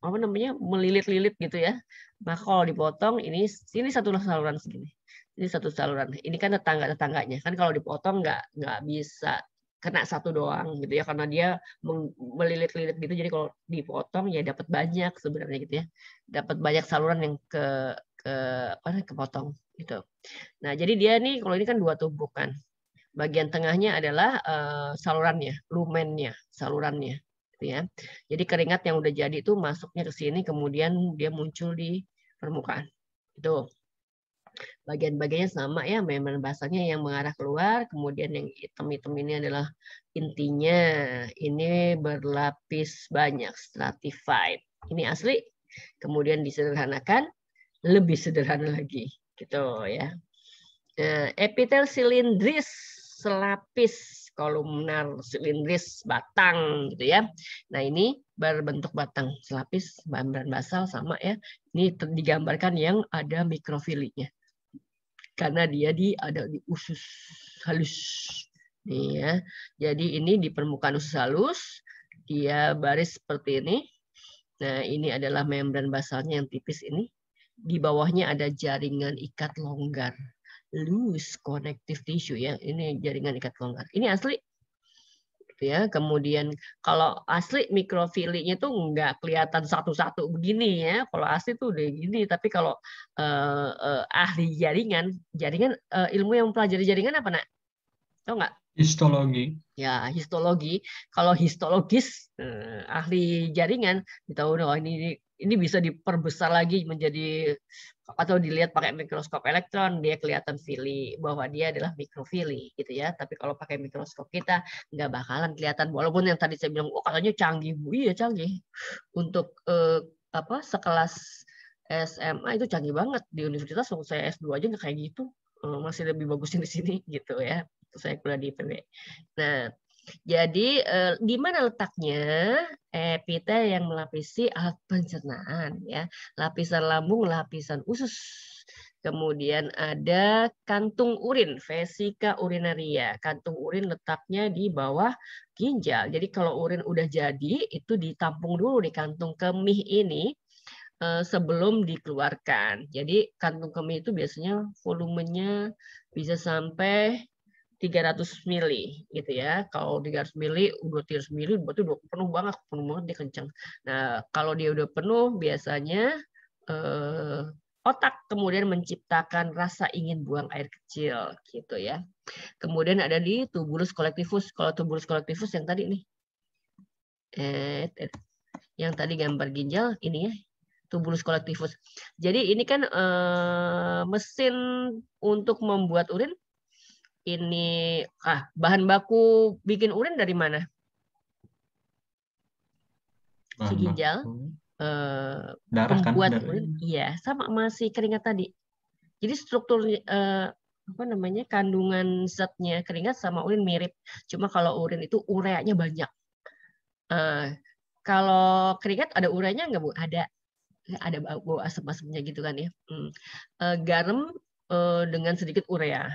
apa namanya melilit-lilit gitu ya. Maka kalau dipotong ini sini satu saluran segini. Ini satu saluran. Ini kan tetangga-tetangganya. Kan kalau dipotong nggak bisa kena satu doang gitu ya karena dia melilit-lilit gitu. Jadi kalau dipotong ya dapat banyak sebenarnya gitu ya. Dapat banyak saluran yang kepotong gitu. Nah, jadi dia nih kalau ini kan dua tumpukan. Bagian tengahnya adalah salurannya, lumennya, salurannya gitu ya. Jadi keringat yang udah jadi itu masuknya ke sini kemudian dia muncul di permukaan. Itu. Bagian-bagiannya sama ya, membran basalnya yang mengarah keluar, kemudian yang hitam-hitam ini adalah intinya. Ini berlapis banyak, stratified. Ini asli, kemudian disederhanakan, lebih sederhana lagi, gitu ya. Epitel silindris, selapis, kolumnar, silindris, batang, gitu ya. Nah ini berbentuk batang, selapis, membran basal sama ya. Ini digambarkan yang ada mikrofilinya karena dia ada di usus halus. Nih ya. Jadi ini di permukaan usus halus, dia baris seperti ini. Nah, ini adalah membran basalnya yang tipis ini. Di bawahnya ada jaringan ikat longgar. Loose connective tissue ya. Ini jaringan ikat longgar. Ini asli. Ya, kemudian kalau asli mikrofilinya tuh nggak kelihatan satu-satu begini ya. Kalau asli tuh udah gini, tapi kalau ahli jaringan ilmu yang pelajari jaringan apa nak? Tahu nggak? Histologi. Ya, histologi. Kalau histologis ahli jaringan, kita udah ini bisa diperbesar lagi menjadi atau dilihat pakai mikroskop elektron dia kelihatan fili bahwa dia adalah mikrofili gitu ya. Tapi kalau pakai mikroskop kita nggak bakalan kelihatan walaupun yang tadi saya bilang katanya canggih Bu. Iya canggih. Untuk sekelas SMA itu canggih banget di universitas waktu saya S2 aja nggak kayak gitu. Masih lebih bagusin di sini gitu ya. Saya kuliah di IPB. Nah, jadi di mana letaknya epitel yang melapisi alat pencernaan ya, lapisan lambung, lapisan usus. Kemudian ada kantung urin, vesika urinaria. Kantung urin letaknya di bawah ginjal. Jadi kalau urin udah jadi itu ditampung dulu di kantung kemih ini sebelum dikeluarkan. Jadi kantung kemih itu biasanya volumenya bisa sampai 300 mili gitu ya. Kalau 300 mili, udah 300 mili berarti udah penuh banget dia kencang. Nah, kalau dia udah penuh biasanya otak kemudian menciptakan rasa ingin buang air kecil gitu ya. Kemudian ada di tubulus collectivus. Kalau tubulus collectivus yang tadi nih. Yang tadi gambar ginjal ini ya. Tubulus collectivus. Jadi ini kan mesin untuk membuat urin. Ini bahan baku bikin urin dari mana? Si ginjal darah pembuat kan? urin. Iya, sama masih keringat tadi. Jadi struktur kandungan zatnya keringat sama urin mirip. Cuma kalau urin itu ureanya banyak. Kalau keringat ada ureanya nggak Bu? Ada bau asam-asamnya gitu kan ya. Garam dengan sedikit urea.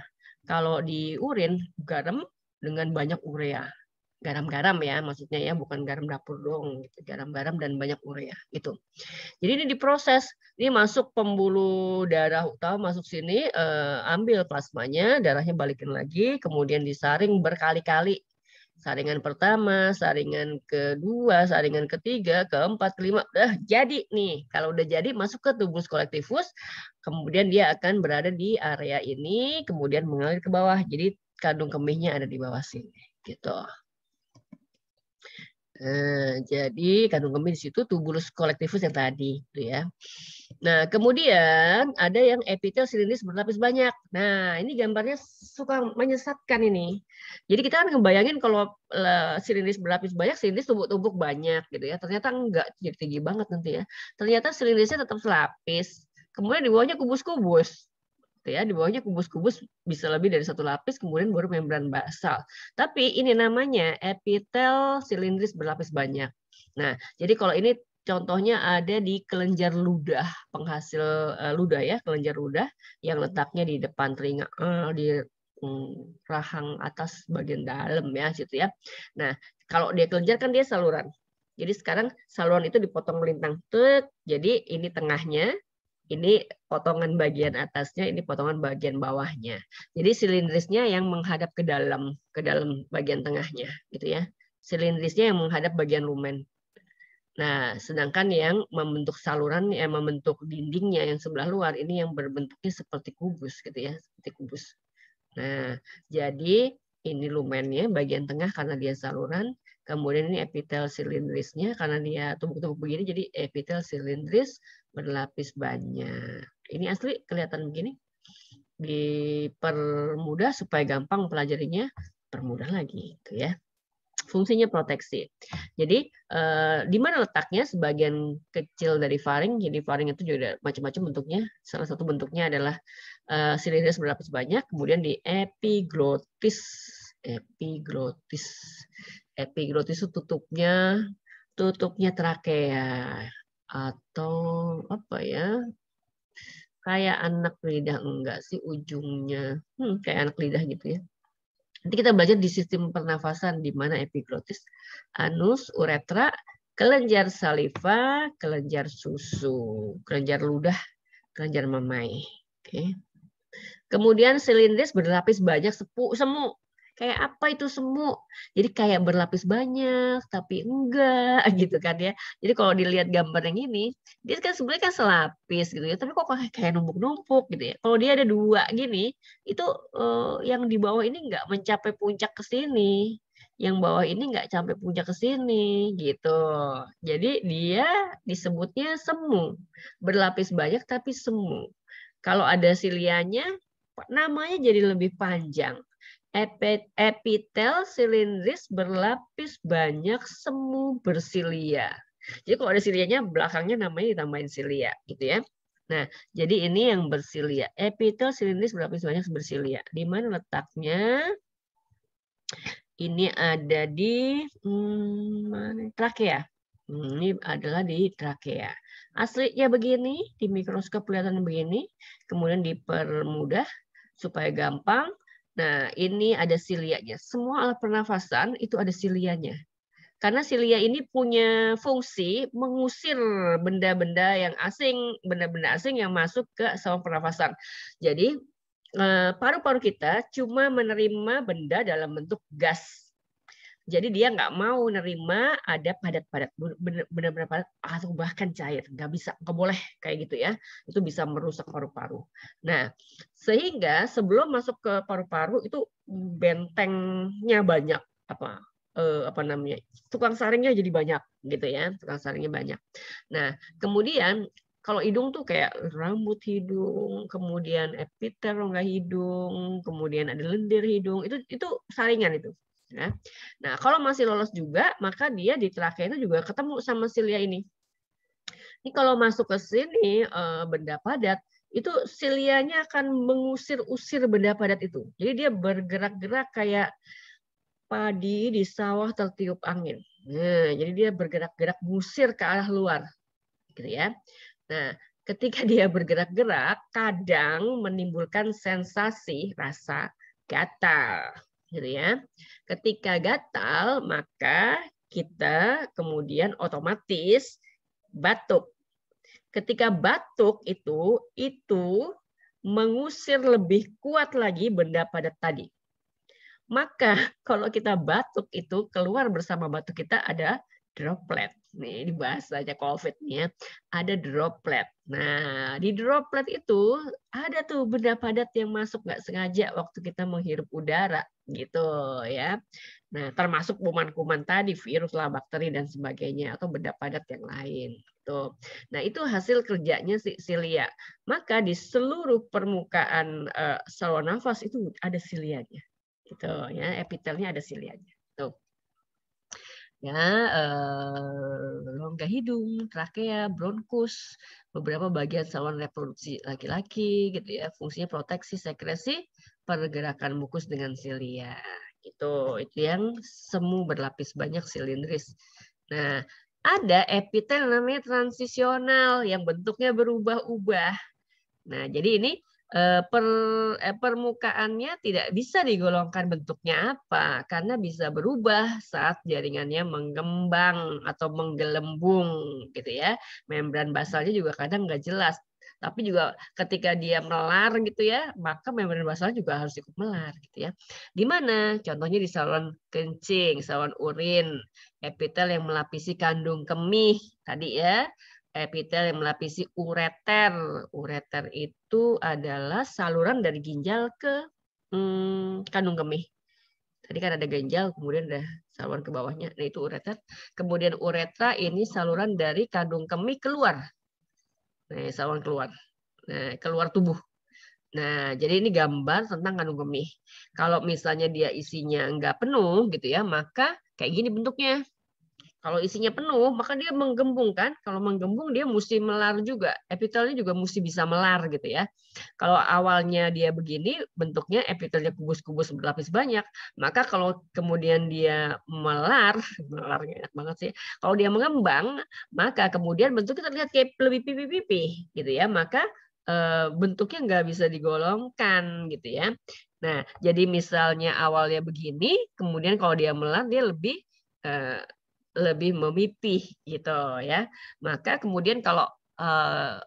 Kalau di urin garam dengan banyak urea. Garam-garam ya maksudnya ya, bukan garam dapur dong gitu. Garam-garam dan banyak urea gitu. Jadi ini diproses. Ini masuk pembuluh darah utama masuk sini, ambil plasmanya, darahnya balikin lagi, kemudian disaring berkali-kali. Saringan pertama, saringan kedua, saringan ketiga, keempat, kelima, udah jadi nih. Kalau udah jadi masuk ke tubulus collectivus, kemudian dia akan berada di area ini, kemudian mengalir ke bawah. Jadi kandung kemihnya ada di bawah sini, gitu. Jadi kandung kemih di situ tubulus kolektivus yang tadi, gitu ya. Nah, kemudian ada yang epitel silindris berlapis banyak. Nah, ini gambarnya suka menyesatkan ini. Jadi kita kan ngebayangin kalau silindris berlapis banyak, silindris tumpuk-tumpuk banyak, gitu ya. Ternyata enggak, jadi tinggi banget nanti ya. Ternyata silindrisnya tetap selapis. Kemudian di bawahnya kubus-kubus. Ya, di bawahnya kubus-kubus bisa lebih dari satu lapis, kemudian baru membran basal. Tapi ini namanya epitel silindris berlapis banyak. Nah, jadi kalau ini contohnya ada di kelenjar ludah, penghasil ludah ya, kelenjar ludah yang letaknya di depan telinga, di rahang atas bagian dalam ya, situ ya. Nah, kalau dia kelenjar kan dia saluran. Jadi sekarang saluran itu dipotong melintang, jadi ini tengahnya. Ini potongan bagian atasnya, ini potongan bagian bawahnya. Jadi silindrisnya yang menghadap ke dalam bagian tengahnya, gitu ya. Silindrisnya yang menghadap bagian lumen. Nah, sedangkan yang membentuk saluran, yang membentuk dindingnya yang sebelah luar, ini yang berbentuknya seperti kubus, gitu ya, seperti kubus. Nah, jadi ini lumennya bagian tengah karena dia saluran. Kemudian ini epitel silindrisnya karena dia tumpuk-tumpuk begini, jadi epitel silindris berlapis banyak. Ini asli kelihatan begini. Dipermudah supaya gampang pelajarinya, permudah lagi, gitu ya. Fungsinya proteksi. Jadi di mana letaknya? Sebagian kecil dari faring. Jadi faring itu juga macam-macam bentuknya. Salah satu bentuknya adalah silindris berlapis banyak. Kemudian di epiglotis. Epiglotis itu tutupnya trakea atau apa ya? Kayak anak lidah, enggak sih ujungnya. Kayak anak lidah gitu ya. Nanti kita belajar di sistem pernafasan di mana epiglotis, anus, uretra, kelenjar saliva, kelenjar susu, kelenjar ludah, kelenjar mamai. Oke. Kemudian silindris berlapis banyak semu. Kayak apa itu semu? Jadi kayak berlapis banyak, tapi enggak gitu kan ya. Jadi kalau dilihat gambar yang ini, dia kan sebenarnya kan selapis gitu ya, tapi kok kayak numpuk-numpuk gitu ya. Kalau dia ada dua gini, itu yang di bawah ini enggak mencapai puncak ke sini. Yang bawah ini enggak sampai puncak ke sini gitu. Jadi dia disebutnya semu. Berlapis banyak tapi semu. Kalau ada silianya, namanya jadi lebih panjang. Epitel silindris berlapis banyak semu bersilia. Jadi kalau ada silianya, belakangnya namanya ditambahin silia, gitu ya. Nah, jadi ini yang bersilia. Epitel silindris berlapis banyak bersilia. Di mana letaknya? Ini ada di trakea. Ini adalah di trakea. Aslinya begini, di mikroskop kelihatan begini, kemudian dipermudah supaya gampang. Nah, ini ada silianya. Semua alat pernafasan itu ada silianya. Karena silia ini punya fungsi mengusir benda-benda yang asing, benda-benda asing yang masuk ke saluran pernafasan. Jadi, paru-paru kita cuma menerima benda dalam bentuk gas. Jadi dia nggak mau nerima ada padat-padat, benar-benar padat atau bahkan cair, nggak bisa, nggak boleh kayak gitu ya. Itu bisa merusak paru-paru. Nah, sehingga sebelum masuk ke paru-paru itu bentengnya banyak, apa namanya, tukang saringnya jadi banyak gitu ya, tukang saringnya banyak. Nah, kemudian kalau hidung tuh kayak rambut hidung, kemudian epitel rongga hidung, kemudian ada lendir hidung, itu saringan itu. Ya. Nah, kalau masih lolos juga, maka dia di trakea itu juga ketemu sama silia ini. Ini kalau masuk ke sini benda padat, itu silianya akan mengusir-usir benda padat itu. Jadi dia bergerak-gerak kayak padi di sawah tertiup angin. Nah, jadi dia bergerak-gerak ngusir ke arah luar, gitu ya. Nah, ketika dia bergerak-gerak, kadang menimbulkan sensasi rasa gatal. Gitu ya. Ketika gatal, maka kita kemudian otomatis batuk. Ketika batuk itu mengusir lebih kuat lagi benda padat tadi. Maka kalau kita batuk itu keluar bersama batuk kita ada droplet. Nih di bahasanya COVID nih ya, ada droplet. Nah, di droplet itu ada tuh benda padat yang masuk nggak sengaja waktu kita menghirup udara gitu ya. Nah, termasuk kuman-kuman tadi, virus lah, bakteri dan sebagainya, atau benda padat yang lain. Tuh. Nah, itu hasil kerjanya silia. Maka di seluruh permukaan saluran nafas itu ada silianya. Gitu ya, epitelnya ada silianya. Tuh. Ya, rongga hidung, trakea, bronkus, beberapa bagian saluran reproduksi laki-laki gitu ya, fungsinya proteksi, sekresi, pergerakan mukus dengan silia. Itu yang semu berlapis banyak silindris. Nah, ada epitel namanya transisional yang bentuknya berubah-ubah. Nah, jadi ini permukaannya tidak bisa digolongkan bentuknya apa, karena bisa berubah saat jaringannya mengembang atau menggelembung, gitu ya. Membran basalnya juga kadang nggak jelas. Tapi juga ketika dia melar gitu ya, maka membran basal juga harus ikut melar gitu ya. Di mana? Contohnya di saluran kencing, saluran urin, epitel yang melapisi kandung kemih tadi ya. Epitel yang melapisi ureter. Ureter itu adalah saluran dari ginjal ke kandung kemih. Tadi kan ada ginjal, kemudian ada saluran ke bawahnya, nah itu ureter. Kemudian uretra ini saluran dari kandung kemih keluar. Nah, saluran keluar. Nah, keluar tubuh. Nah, jadi ini gambar tentang kandung kemih. Kalau misalnya dia isinya nggak penuh gitu ya, maka kayak gini bentuknya. Kalau isinya penuh, maka dia menggembung kan. Kalau menggembung dia mesti melar juga. Epitelnya juga mesti bisa melar gitu ya. Kalau awalnya dia begini, bentuknya epitelnya kubus-kubus berlapis banyak, maka kalau kemudian dia melar enak banget sih. Kalau dia mengembang, maka kemudian bentuknya terlihat kayak lebih pipi-pipi gitu ya. Maka bentuknya nggak bisa digolongkan gitu ya. Nah, jadi misalnya awalnya begini, kemudian kalau dia melar dia lebih memipih gitu ya. Maka kemudian kalau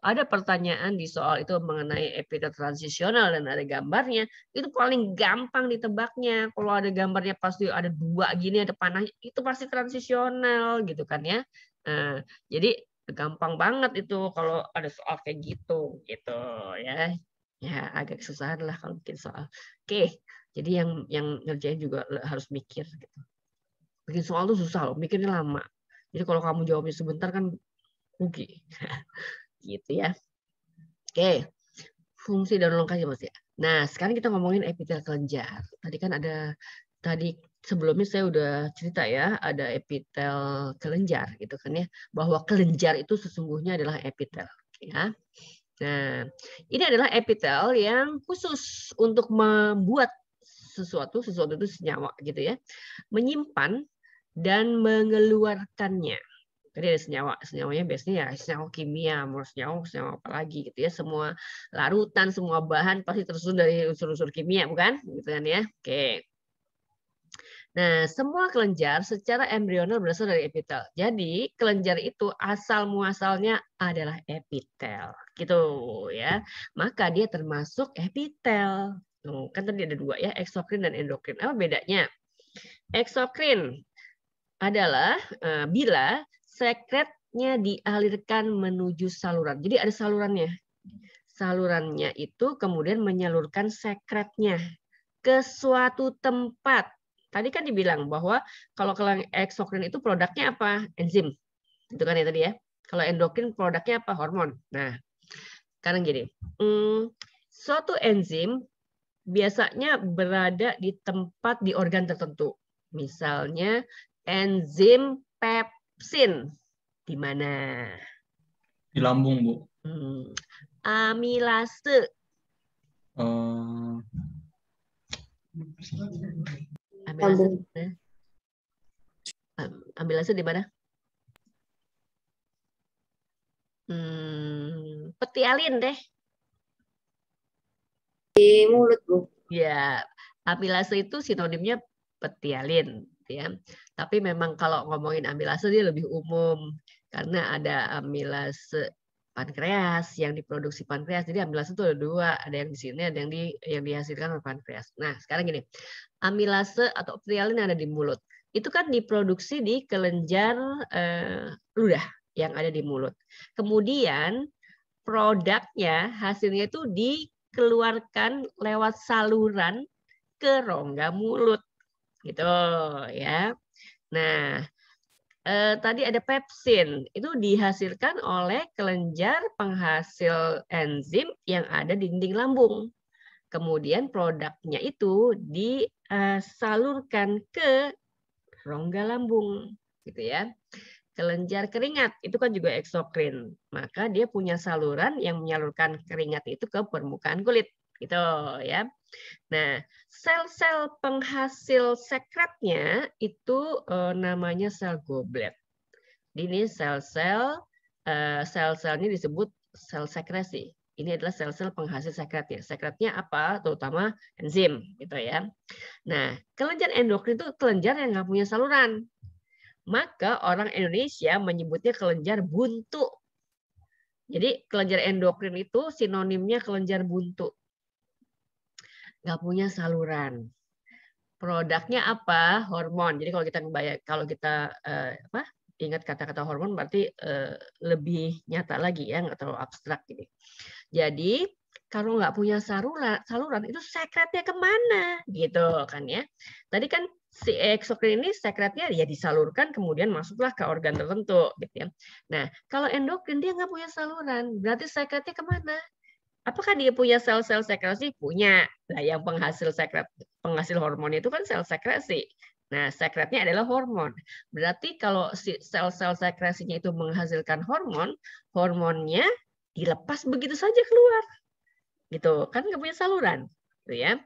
ada pertanyaan di soal itu mengenai epitel transisional dan ada gambarnya, itu paling gampang ditebaknya. Kalau ada gambarnya pasti ada dua gini, ada panahnya, itu pasti transisional gitu kan ya. Jadi gampang banget itu kalau ada soal kayak gitu ya. Ya agak kesusahan lah kalau bikin soal. Oke, jadi yang ngerjain juga harus mikir gitu. Bikin soal tuh susah loh, mikirnya lama. Jadi kalau kamu jawabnya sebentar kan rugi. Gitu ya. Oke, fungsi dan lokasi Mas ya. Nah, sekarang kita ngomongin epitel kelenjar. Tadi kan sebelumnya saya udah cerita ya, ada epitel kelenjar gitu kan ya, bahwa kelenjar itu sesungguhnya adalah epitel ya. Nah, ini adalah epitel yang khusus untuk membuat sesuatu itu senyawa gitu ya, menyimpan dan mengeluarkannya. Tadi ada senyawanya biasanya ya senyawa kimia, mau senyawa apa lagi gitu ya. Semua larutan, semua bahan pasti tersusun dari unsur-unsur kimia, bukan? Gitu kan ya. Oke. Nah, semua kelenjar secara embrional berasal dari epitel. Jadi, kelenjar itu asal muasalnya adalah epitel. Gitu ya. Maka dia termasuk epitel. Tuh, kan tadi ada dua ya, eksokrin dan endokrin. Apa bedanya? Eksokrin adalah bila sekretnya dialirkan menuju saluran. Jadi ada salurannya. Salurannya itu kemudian menyalurkan sekretnya ke suatu tempat. Tadi kan dibilang bahwa kalau eksokrin itu produknya apa? Enzim. Itu kan ya tadi ya. Kalau endokrin produknya apa? Hormon. Nah, sekarang gini. Suatu enzim biasanya berada di tempat di organ tertentu. Misalnya enzim pepsin di mana? Di lambung, Bu. Amilase. Amilase di mana? Petialin deh. Di mulut, Bu. Ya, amilase itu sinonimnya petialin ya. Tapi memang kalau ngomongin amilase dia lebih umum karena ada amilase pankreas yang diproduksi pankreas. Jadi amilase itu ada dua, ada yang di sini, ada yang dihasilkan oleh pankreas. Nah, sekarang gini. Amilase atau petialin ada di mulut. Itu kan diproduksi di kelenjar ludah yang ada di mulut. Kemudian produknya hasilnya itu dikeluarkan lewat saluran ke ke rongga mulut. Gitu ya. Nah, tadi ada pepsin, itu dihasilkan oleh kelenjar penghasil enzim yang ada di dinding lambung. Kemudian produknya itu disalurkan ke rongga lambung, gitu ya. Kelenjar keringat itu kan juga eksokrin, maka dia punya saluran yang menyalurkan keringat itu ke permukaan kulit, gitu ya. Nah, sel-sel penghasil sekretnya itu namanya sel goblet. Ini sel-selnya disebut sel sekresi. Ini adalah sel-sel penghasil sekretnya. Sekretnya apa? Terutama enzim, gitu ya. Nah, kelenjar endokrin itu kelenjar yang nggak punya saluran. Maka orang Indonesia menyebutnya kelenjar buntu. Jadi kelenjar endokrin itu sinonimnya kelenjar buntu. Nggak punya saluran. Produknya apa? Hormon. Jadi kalau kita ingat kata-kata hormon berarti lebih nyata lagi ya, nggak terlalu abstrak gitu. Jadi kalau nggak punya saluran itu sekretnya kemana gitu kan ya. Tadi kan si eksokrin ini sekretnya ya disalurkan kemudian masuklah ke organ tertentu gitu ya. Nah kalau endokrin dia nggak punya saluran, berarti sekretnya kemana? Apakah dia punya sel-sel sekresi? Punya. Nah, yang penghasil hormon itu kan sel sekresi. Nah, sekretnya adalah hormon. Berarti kalau si sel-sel sekresinya itu menghasilkan hormon, hormonnya dilepas begitu saja keluar. Gitu. Kan nggak punya saluran. Gitu ya.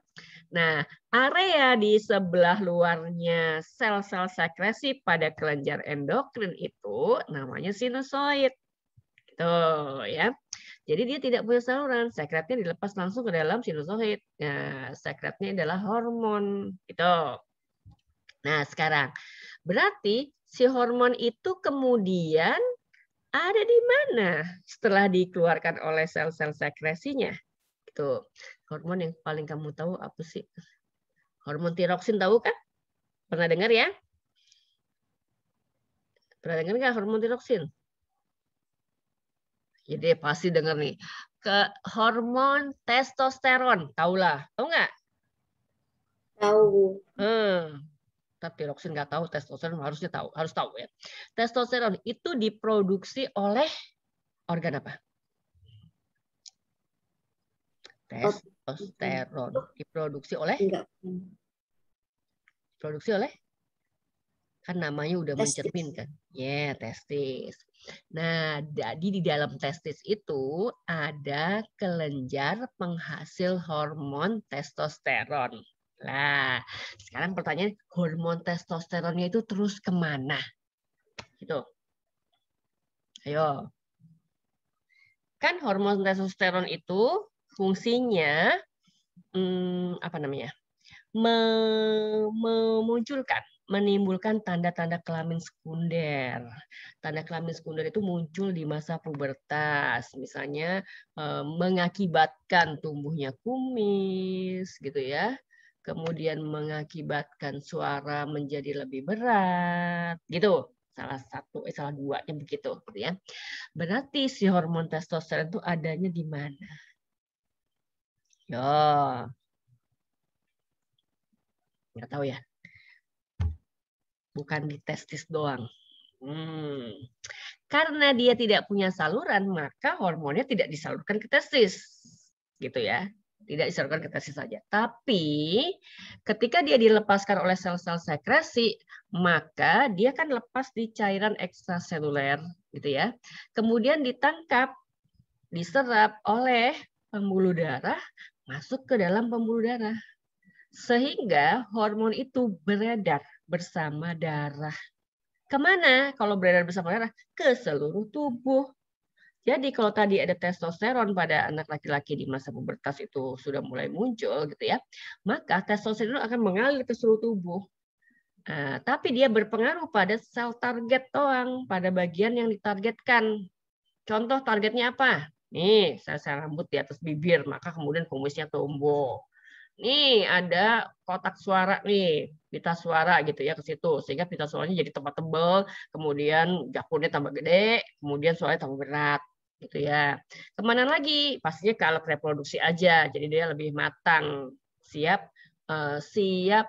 Nah, area di sebelah luarnya sel-sel sekresi pada kelenjar endokrin itu namanya sinusoid. Gitu ya. Jadi dia tidak punya saluran, sekretnya dilepas langsung ke dalam sinusoid. Nah, sekretnya adalah hormon. Gitu. Nah, sekarang berarti si hormon itu kemudian ada di mana setelah dikeluarkan oleh sel-sel sekresinya? Itu hormon yang paling kamu tahu apa sih? Hormon tiroksin tahu kan? Pernah dengar ya? Pernah dengar nggak hormon tiroksin? Jadi pasti dengar nih. Ke hormon testosteron, tahulah, tahu nggak? Tahu. Tapi tiroksin nggak tahu, testosteron harus tahu ya. Testosteron itu diproduksi oleh organ apa? Testosteron diproduksi oleh? Diproduksi oleh? Kan namanya udah mencerminkan. Ya, testis. Nah, jadi di dalam testis itu ada kelenjar penghasil hormon testosteron. Nah, sekarang pertanyaan, hormon testosteronnya itu terus kemana? Gitu. Ayo. Kan hormon testosteron itu fungsinya apa namanya? Menimbulkan tanda-tanda kelamin sekunder. Tanda kelamin sekunder itu muncul di masa pubertas, misalnya mengakibatkan tumbuhnya kumis, gitu ya. Kemudian mengakibatkan suara menjadi lebih berat, gitu. Salah duanya begitu, gitu ya. Berarti si hormon testosteron itu adanya di mana? Yo, nggak tahu ya. Bukan di testis doang. Karena dia tidak punya saluran, maka hormonnya tidak disalurkan ke testis, gitu ya. Tidak disalurkan ke testis saja. Tapi ketika dia dilepaskan oleh sel-sel sekresi, maka dia kan lepas di cairan ekstraseluler, gitu ya. Kemudian ditangkap, diserap oleh pembuluh darah, masuk ke dalam pembuluh darah. Sehingga hormon itu beredar bersama darah. Kemana kalau beredar bersama darah? Ke seluruh tubuh. Jadi kalau tadi ada testosteron pada anak laki-laki di masa pubertas itu sudah mulai muncul gitu ya, maka testosteron akan mengalir ke seluruh tubuh. Tapi dia berpengaruh pada sel target doang, pada bagian yang ditargetkan. Contoh targetnya apa? Nih, sel-sel rambut di atas bibir, maka kemudian kumisnya tumbuh. Nih ada kotak suara nih, pita suara gitu ya ke situ, sehingga pita suaranya jadi tambah tebal, kemudian jakunnya tambah gede, kemudian suaranya tambah berat, gitu ya. Kemana lagi? Pastinya ke alat reproduksi aja, jadi dia lebih matang, siap siap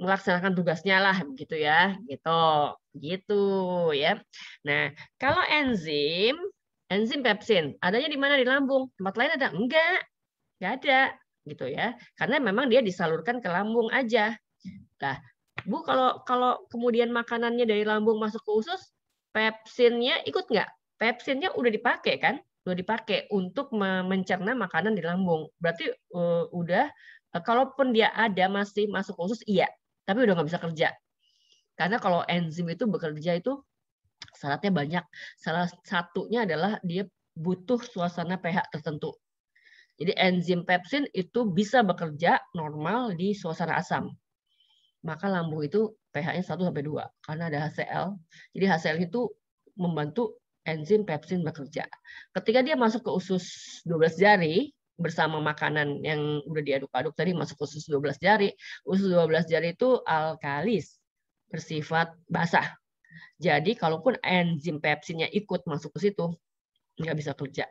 melaksanakan tugasnya lah begitu ya, gitu ya. Nah, kalau enzim pepsin adanya di mana? Di lambung. Tempat lain ada? Enggak ada gitu ya. Karena memang dia disalurkan ke lambung aja. Nah, Bu, kalau kemudian makanannya dari lambung masuk ke usus, pepsinnya ikut nggak? Pepsinnya udah dipakai kan? Udah dipakai untuk mencerna makanan di lambung. Berarti udah, kalaupun dia ada masih masuk ke usus, iya. Tapi udah nggak bisa kerja. Karena kalau enzim itu bekerja itu syaratnya banyak. Salah satunya adalah dia butuh suasana pH tertentu. Jadi enzim pepsin itu bisa bekerja normal di suasana asam. Maka lambung itu pH-nya 1-2 karena ada HCl. Jadi HCl itu membantu enzim pepsin bekerja. Ketika dia masuk ke usus 12 jari bersama makanan yang udah diaduk-aduk tadi masuk ke usus 12 jari. Usus 12 jari itu alkalis, bersifat basah. Jadi kalaupun enzim pepsinnya ikut masuk ke situ, nggak bisa kerja.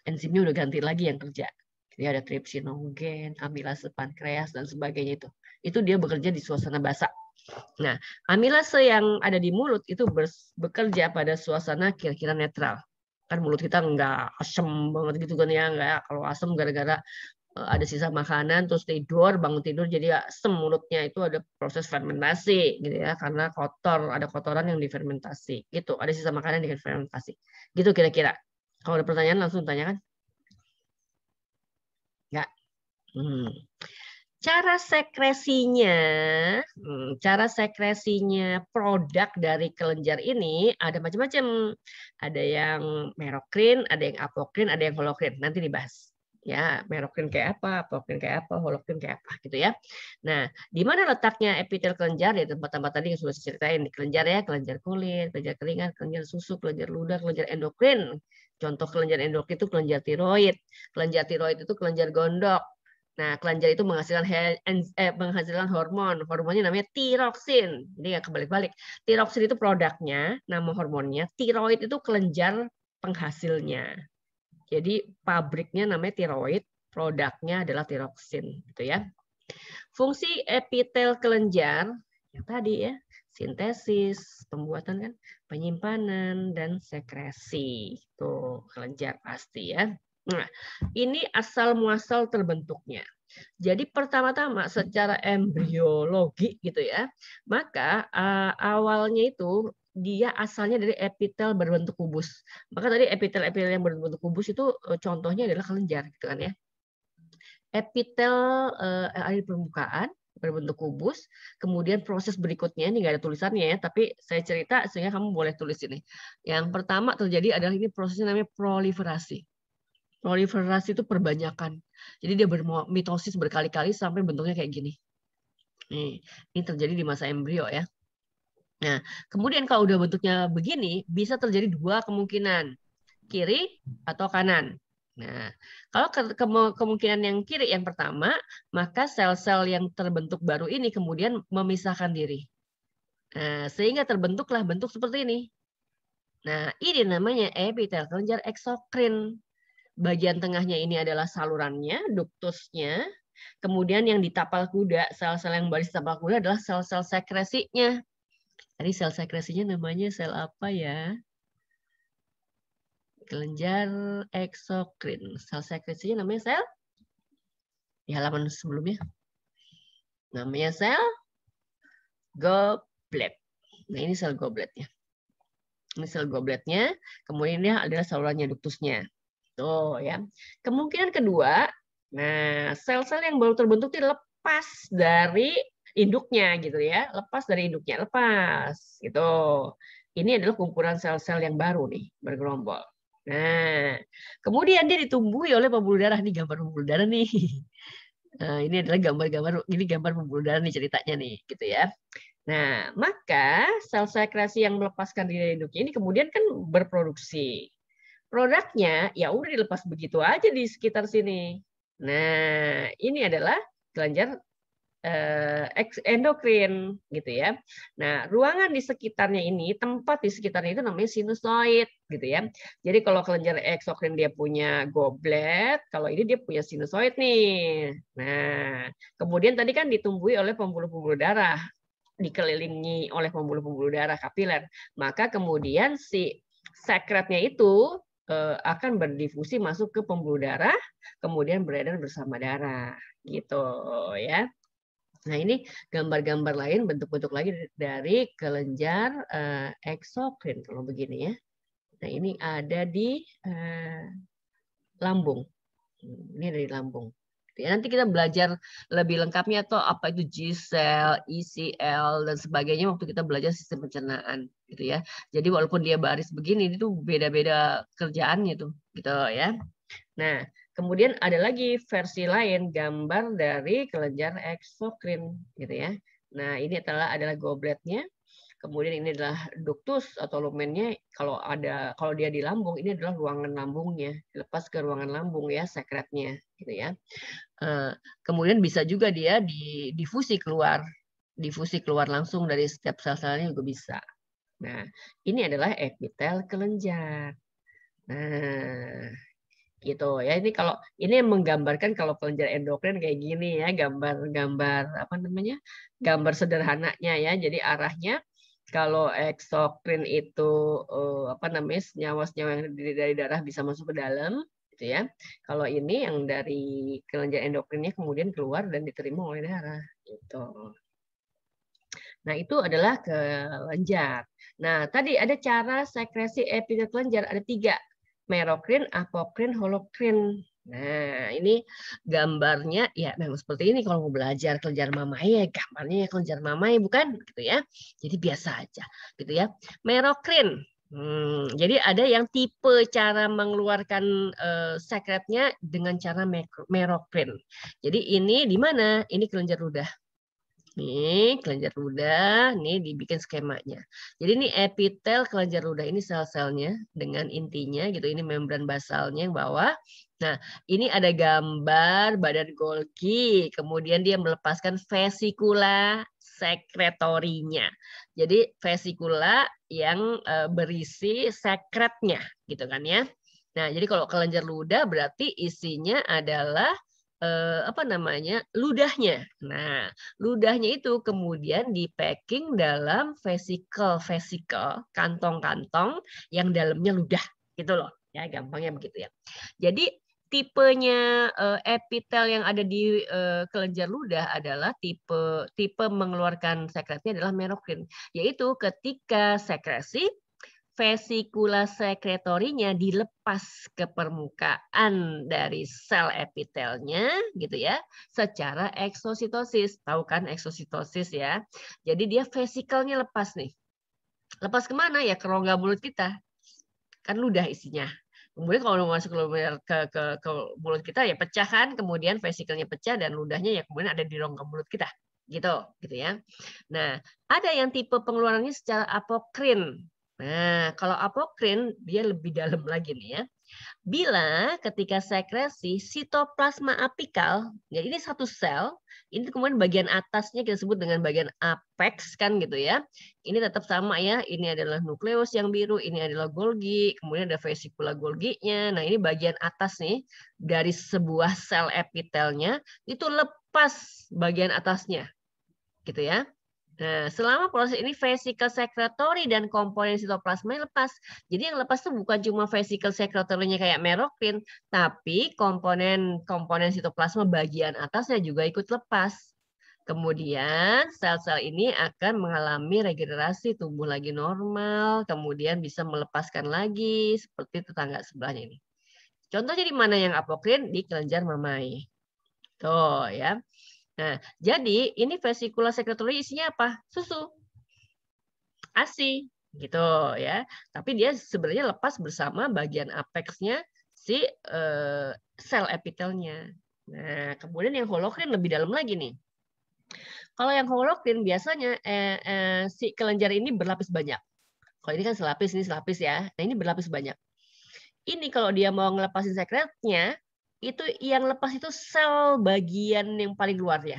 Enzimnya udah ganti lagi yang kerja. Jadi ada tripsinogen, amilase pankreas, dan sebagainya itu. Itu dia bekerja di suasana basah. Nah, amilase yang ada di mulut itu bekerja pada suasana kira-kira netral. Kan mulut kita nggak asem banget gitu kan ya. Nggak, kalau asem gara-gara ada sisa makanan, terus tidur, bangun tidur jadi asem mulutnya. Itu ada proses fermentasi gitu ya. Karena kotor, ada kotoran yang difermentasi. Gitu, ada sisa makanan yang difermentasi. Gitu kira-kira. Kalau ada pertanyaan langsung tanyakan. Ya. Cara sekresinya produk dari kelenjar ini ada macam-macam. Ada yang merokrin, ada yang apokrin, ada yang holokrin. Nanti dibahas. Ya, merokrin kayak apa, apokrin kayak apa, holokrin kayak apa gitu ya. Nah, di mana letaknya epitel kelenjar? Ya tempat-tempat tadi yang sudah saya ceritain di kelenjar ya, kelenjar kulit, kelenjar keringat, kelenjar susu, kelenjar ludah, kelenjar endokrin. Contoh kelenjar endokrin itu kelenjar tiroid. Kelenjar tiroid itu kelenjar gondok. Nah, kelenjar itu menghasilkan hormon. Hormonnya namanya tiroksin. Jadi nggak kebalik-balik. Tiroksin itu produknya, nama hormonnya. Tiroid itu kelenjar penghasilnya. Jadi pabriknya namanya tiroid, produknya adalah tiroksin, gitu ya. Fungsi epitel kelenjar yang tadi ya, sintesis, pembuatan kan, penyimpanan dan sekresi. Tuh, kelenjar pasti ya. Nah, ini asal muasal terbentuknya. Jadi pertama-tama secara embriologi gitu ya, maka awalnya itu dia asalnya dari epitel berbentuk kubus. Maka tadi epitel-epitel yang berbentuk kubus itu contohnya adalah kelenjar, gitu kan ya. Epitel ada di permukaan berbentuk kubus. Kemudian proses berikutnya ini nggak ada tulisannya ya, tapi saya cerita sehingga kamu boleh tulis ini. Yang pertama terjadi adalah ini prosesnya namanya proliferasi. Proliferasi itu perbanyakan. Jadi dia bermitosis berkali-kali sampai bentuknya kayak gini. Nih, ini terjadi di masa embrio ya. Nah, kemudian kalau udah bentuknya begini, bisa terjadi dua kemungkinan, kiri atau kanan. Nah, kalau kemungkinan yang kiri yang pertama, maka sel-sel yang terbentuk baru ini kemudian memisahkan diri. Nah, sehingga terbentuklah bentuk seperti ini. Nah, ini namanya epitel kelenjar eksokrin. Bagian tengahnya ini adalah salurannya, duktusnya. Kemudian yang di tapal kuda, sel-sel yang baris tapal kuda adalah sel-sel sekresinya. Tadi sel sekresinya namanya sel apa ya? Kelenjar eksokrin. Sel sekresinya namanya sel di halaman sebelumnya. Namanya sel goblet. Nah, ini sel gobletnya. Ini sel gobletnya. Kemudian ini adalah salurannya duktusnya. Tuh ya. Kemungkinan kedua, nah sel-sel yang baru terbentuk itu lepas dari induknya gitu ya, lepas dari induknya, lepas gitu. Ini adalah kumpulan sel-sel yang baru nih, bergerombol. Nah, kemudian dia ditumbuhi oleh pembuluh darah. Ini gambar pembuluh darah nih. Nah, ini adalah gambar pembuluh darah nih ceritanya nih, gitu ya. Nah, maka sel sekresi yang melepaskan diri dari induknya ini kemudian kan berproduksi. Produknya ya udah dilepas begitu aja di sekitar sini. Nah, ini adalah kelenjar endokrin gitu ya. Nah, ruangan di sekitarnya ini, tempat di sekitarnya itu namanya sinusoid gitu ya. Jadi kalau kelenjar eksokrin dia punya goblet, kalau ini dia punya sinusoid nih. Nah, kemudian tadi kan ditumbuhi oleh pembuluh-pembuluh darah, dikelilingi oleh pembuluh-pembuluh darah kapiler. Maka kemudian si sekretnya itu akan berdifusi masuk ke pembuluh darah, kemudian beredar bersama darah gitu ya. Nah, ini gambar-gambar lain, bentuk-bentuk lagi dari kelenjar eksokrin kalau begini ya. Nah, ini ada di lambung. Ini dari lambung. Ya, nanti kita belajar lebih lengkapnya atau apa itu G-cell, ECL dan sebagainya waktu kita belajar sistem pencernaan gitu ya. Jadi walaupun dia baris begini itu beda-beda kerjaannya tuh gitu ya. Nah, kemudian ada lagi versi lain gambar dari kelenjar eksokrin gitu ya. Nah, ini adalah gobletnya. Kemudian ini adalah ductus atau lumennya. Kalau dia di lambung, ini adalah ruangan lambungnya. Dilepas ke ruangan lambung ya sekretnya gitu ya. Kemudian bisa juga dia difusi keluar langsung dari setiap sel-selnya juga bisa. Nah, ini adalah epitel kelenjar. Nah, gitu ya. Ini kalau ini menggambarkan kalau kelenjar endokrin kayak gini ya, gambar apa namanya? Gambar sederhananya ya. Jadi arahnya kalau eksokrin itu apa namanya? Senyawa-senyawa yang dari darah bisa masuk ke dalam gitu ya. Kalau ini yang dari kelenjar endokrinnya kemudian keluar dan diterima oleh darah gitu. Nah, itu adalah kelenjar. Nah, tadi ada cara sekresi epitel kelenjar ada 3. Merokrin, apokrin, holokrin. Nah, ini gambarnya ya memang seperti ini kalau mau belajar kelenjar mamai ya gambarnya ya kelenjar mamai bukan gitu ya. Jadi biasa aja gitu ya. Merokrin. Jadi ada yang tipe cara mengeluarkan sekretnya dengan cara merokrin. Jadi ini di mana? Ini kelenjar ludah. Nih, kelenjar ludah, nih dibikin skemanya. Jadi ini epitel kelenjar ludah, ini sel-selnya dengan intinya gitu, ini membran basalnya yang bawah. Nah, ini ada gambar badan Golgi, kemudian dia melepaskan vesikula sekretorinya. Jadi vesikula yang berisi sekretnya gitu kan ya. Nah, jadi kalau kelenjar ludah berarti isinya adalah apa namanya ludahnya. Nah, ludahnya itu kemudian di-packing dalam vesikel, kantong-kantong yang dalamnya ludah, gitu loh. Ya, gampangnya begitu ya. Jadi tipenya epitel yang ada di kelenjar ludah adalah tipe mengeluarkan sekretnya adalah merokrin, yaitu ketika sekresi vesikula sekretorinya dilepas ke permukaan dari sel epitelnya gitu ya secara eksositosis. Tahu kan eksositosis ya. Jadi dia vesikelnya lepas nih. Lepas kemana ya? Ke rongga mulut kita. Kan ludah isinya. Kemudian kalau masuk ke mulut kita ya pecah kan, kemudian vesikelnya pecah dan ludahnya ya kemudian ada di rongga mulut kita. Gitu ya. Nah, ada yang tipe pengeluarannya secara apokrin. Nah, kalau apokrin dia lebih dalam lagi nih ya. Bila ketika sekresi sitoplasma apikal, ya ini satu sel, ini kemudian bagian atasnya kita sebut dengan bagian apex kan gitu ya. Ini tetap sama ya, ini adalah nukleus yang biru, ini adalah Golgi, kemudian ada vesikula Golginya. Nah, ini bagian atas nih dari sebuah sel epitelnya itu lepas bagian atasnya. Gitu ya. Nah, selama proses ini vesikel sekretori dan komponen sitoplasma lepas. Jadi yang lepas itu bukan cuma vesikel sekretorinya kayak merokrin, tapi komponen sitoplasma bagian atasnya juga ikut lepas. Kemudian sel-sel ini akan mengalami regenerasi, tumbuh lagi normal, kemudian bisa melepaskan lagi seperti tetangga sebelahnya ini. Contohnya di mana yang apokrin? Di kelenjar mamai. Tuh ya. Nah, jadi ini vesikula sekretori isinya apa? Susu. ASI gitu ya. Tapi dia sebenarnya lepas bersama bagian apexnya si sel epitelnya. Nah, kemudian yang holokrin lebih dalam lagi nih. Kalau yang holokrin biasanya si kelenjar ini berlapis banyak. Kalau ini kan selapis, ini selapis ya. Nah, ini berlapis banyak. Ini kalau dia mau ngelepasin sekretnya, itu yang lepas itu sel bagian yang paling luar ya.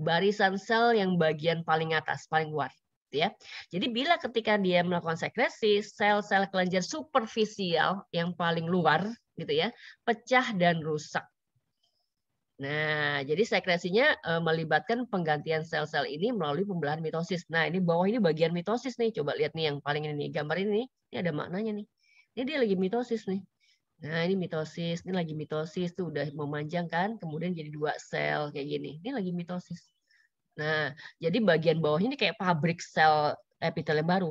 barisan sel yang bagian paling atas, paling luar. Ya. Jadi bila ketika dia melakukan sekresi, sel-sel kelenjar superficial yang paling luar gitu ya, pecah dan rusak. Nah, jadi sekresinya melibatkan penggantian sel-sel ini melalui pembelahan mitosis. Nah, ini bawah ini bagian mitosis nih. Coba lihat nih yang paling ini nih, gambar ini ada maknanya nih. Ini dia lagi mitosis nih. Nah, ini mitosis, ini lagi mitosis tuh udah memanjang kan, kemudian jadi 2 sel kayak gini. Ini lagi mitosis. Nah, jadi bagian bawah ini kayak pabrik sel epitel yang baru.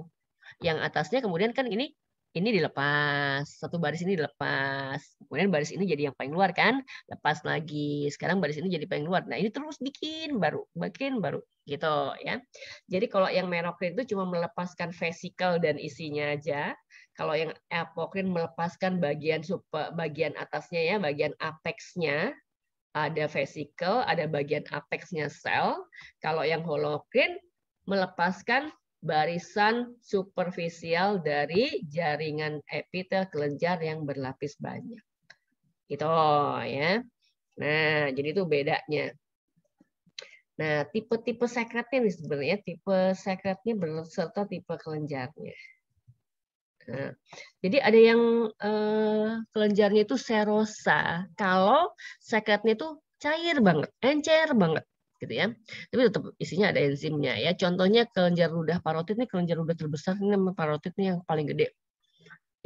Yang atasnya kemudian kan ini dilepas, satu baris ini dilepas. Kemudian baris ini jadi yang paling luar kan, lepas lagi. Sekarang baris ini jadi paling luar. Nah, ini terus bikin baru gitu ya. Jadi kalau yang merokrin itu cuma melepaskan vesikel dan isinya aja. Kalau yang apokrin melepaskan bagian atasnya ya, bagian apexnya. Ada vesikel, ada bagian apexnya sel. Kalau yang holokrin melepaskan barisan superficial dari jaringan epitel kelenjar yang berlapis banyak. Gitu ya. Nah, jadi itu bedanya. Nah, tipe-tipe sekretnya nih sebenarnya, tipe sekretnya beserta tipe kelenjarnya. Nah, jadi ada yang kelenjarnya itu serosa. Kalau sekretnya itu cair banget, encer banget, gitu ya. Tapi tetap isinya ada enzimnya ya. Contohnya kelenjar ludah parotid ini kelenjar ludah terbesar ini namanya parotid ini yang paling gede.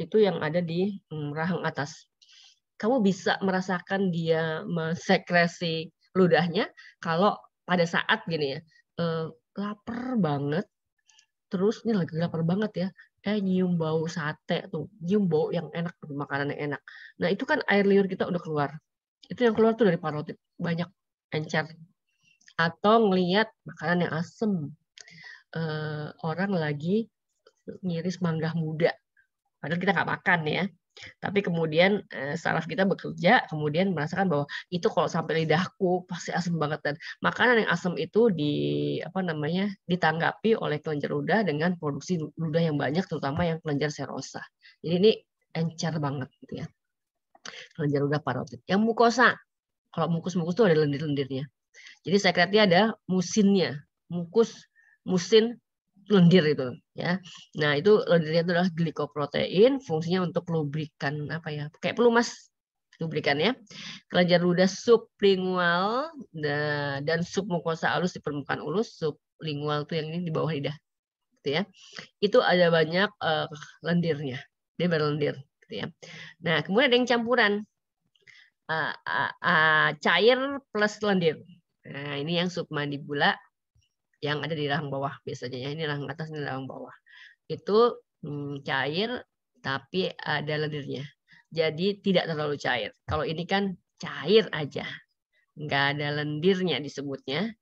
Itu yang ada di rahang atas. Kamu bisa merasakan dia mensekresi ludahnya kalau pada saat gini ya, lapar banget. Terus ini lagi lapar banget ya. Nyium bau sate tuh, nyium bau yang enak, makanan yang enak. Nah itu kan air liur kita udah keluar. Itu yang keluar tuh dari parotid, banyak encer. Atau ngelihat makanan yang asem. Orang lagi ngiris mangga muda, padahal kita nggak makan ya. Tapi kemudian saraf kita bekerja, kemudian merasakan bahwa itu kalau sampai lidahku pasti asam banget, dan makanan yang asam itu ditanggapi oleh kelenjar ludah dengan produksi ludah yang banyak, terutama yang kelenjar serosa. Jadi ini encer banget gitu ya. Kelenjar ludah parotid. Yang mukosa, kalau mukus-mukus itu ada lendir-lendirnya. Jadi sekretnya ada musinnya, musin lendir itu ya. Nah, itu lendirnya itu adalah glikoprotein, fungsinya untuk lubrikan kayak pelumas lubrikan ya. Kelenjar ludah sublingual dan submukosa halus di permukaan ulus, sublingual itu yang ini di bawah lidah gitu ya. Itu ada banyak lendirnya. Dia berlendir gitu ya. Nah, kemudian ada yang campuran cair plus lendir. Nah, ini yang submandibula yang ada di rahang bawah biasanya ya. Ini rahang atas, ini rahang bawah. Itu cair tapi ada lendirnya. Jadi tidak terlalu cair. Kalau ini kan cair aja. Nggak ada lendirnya disebutnya.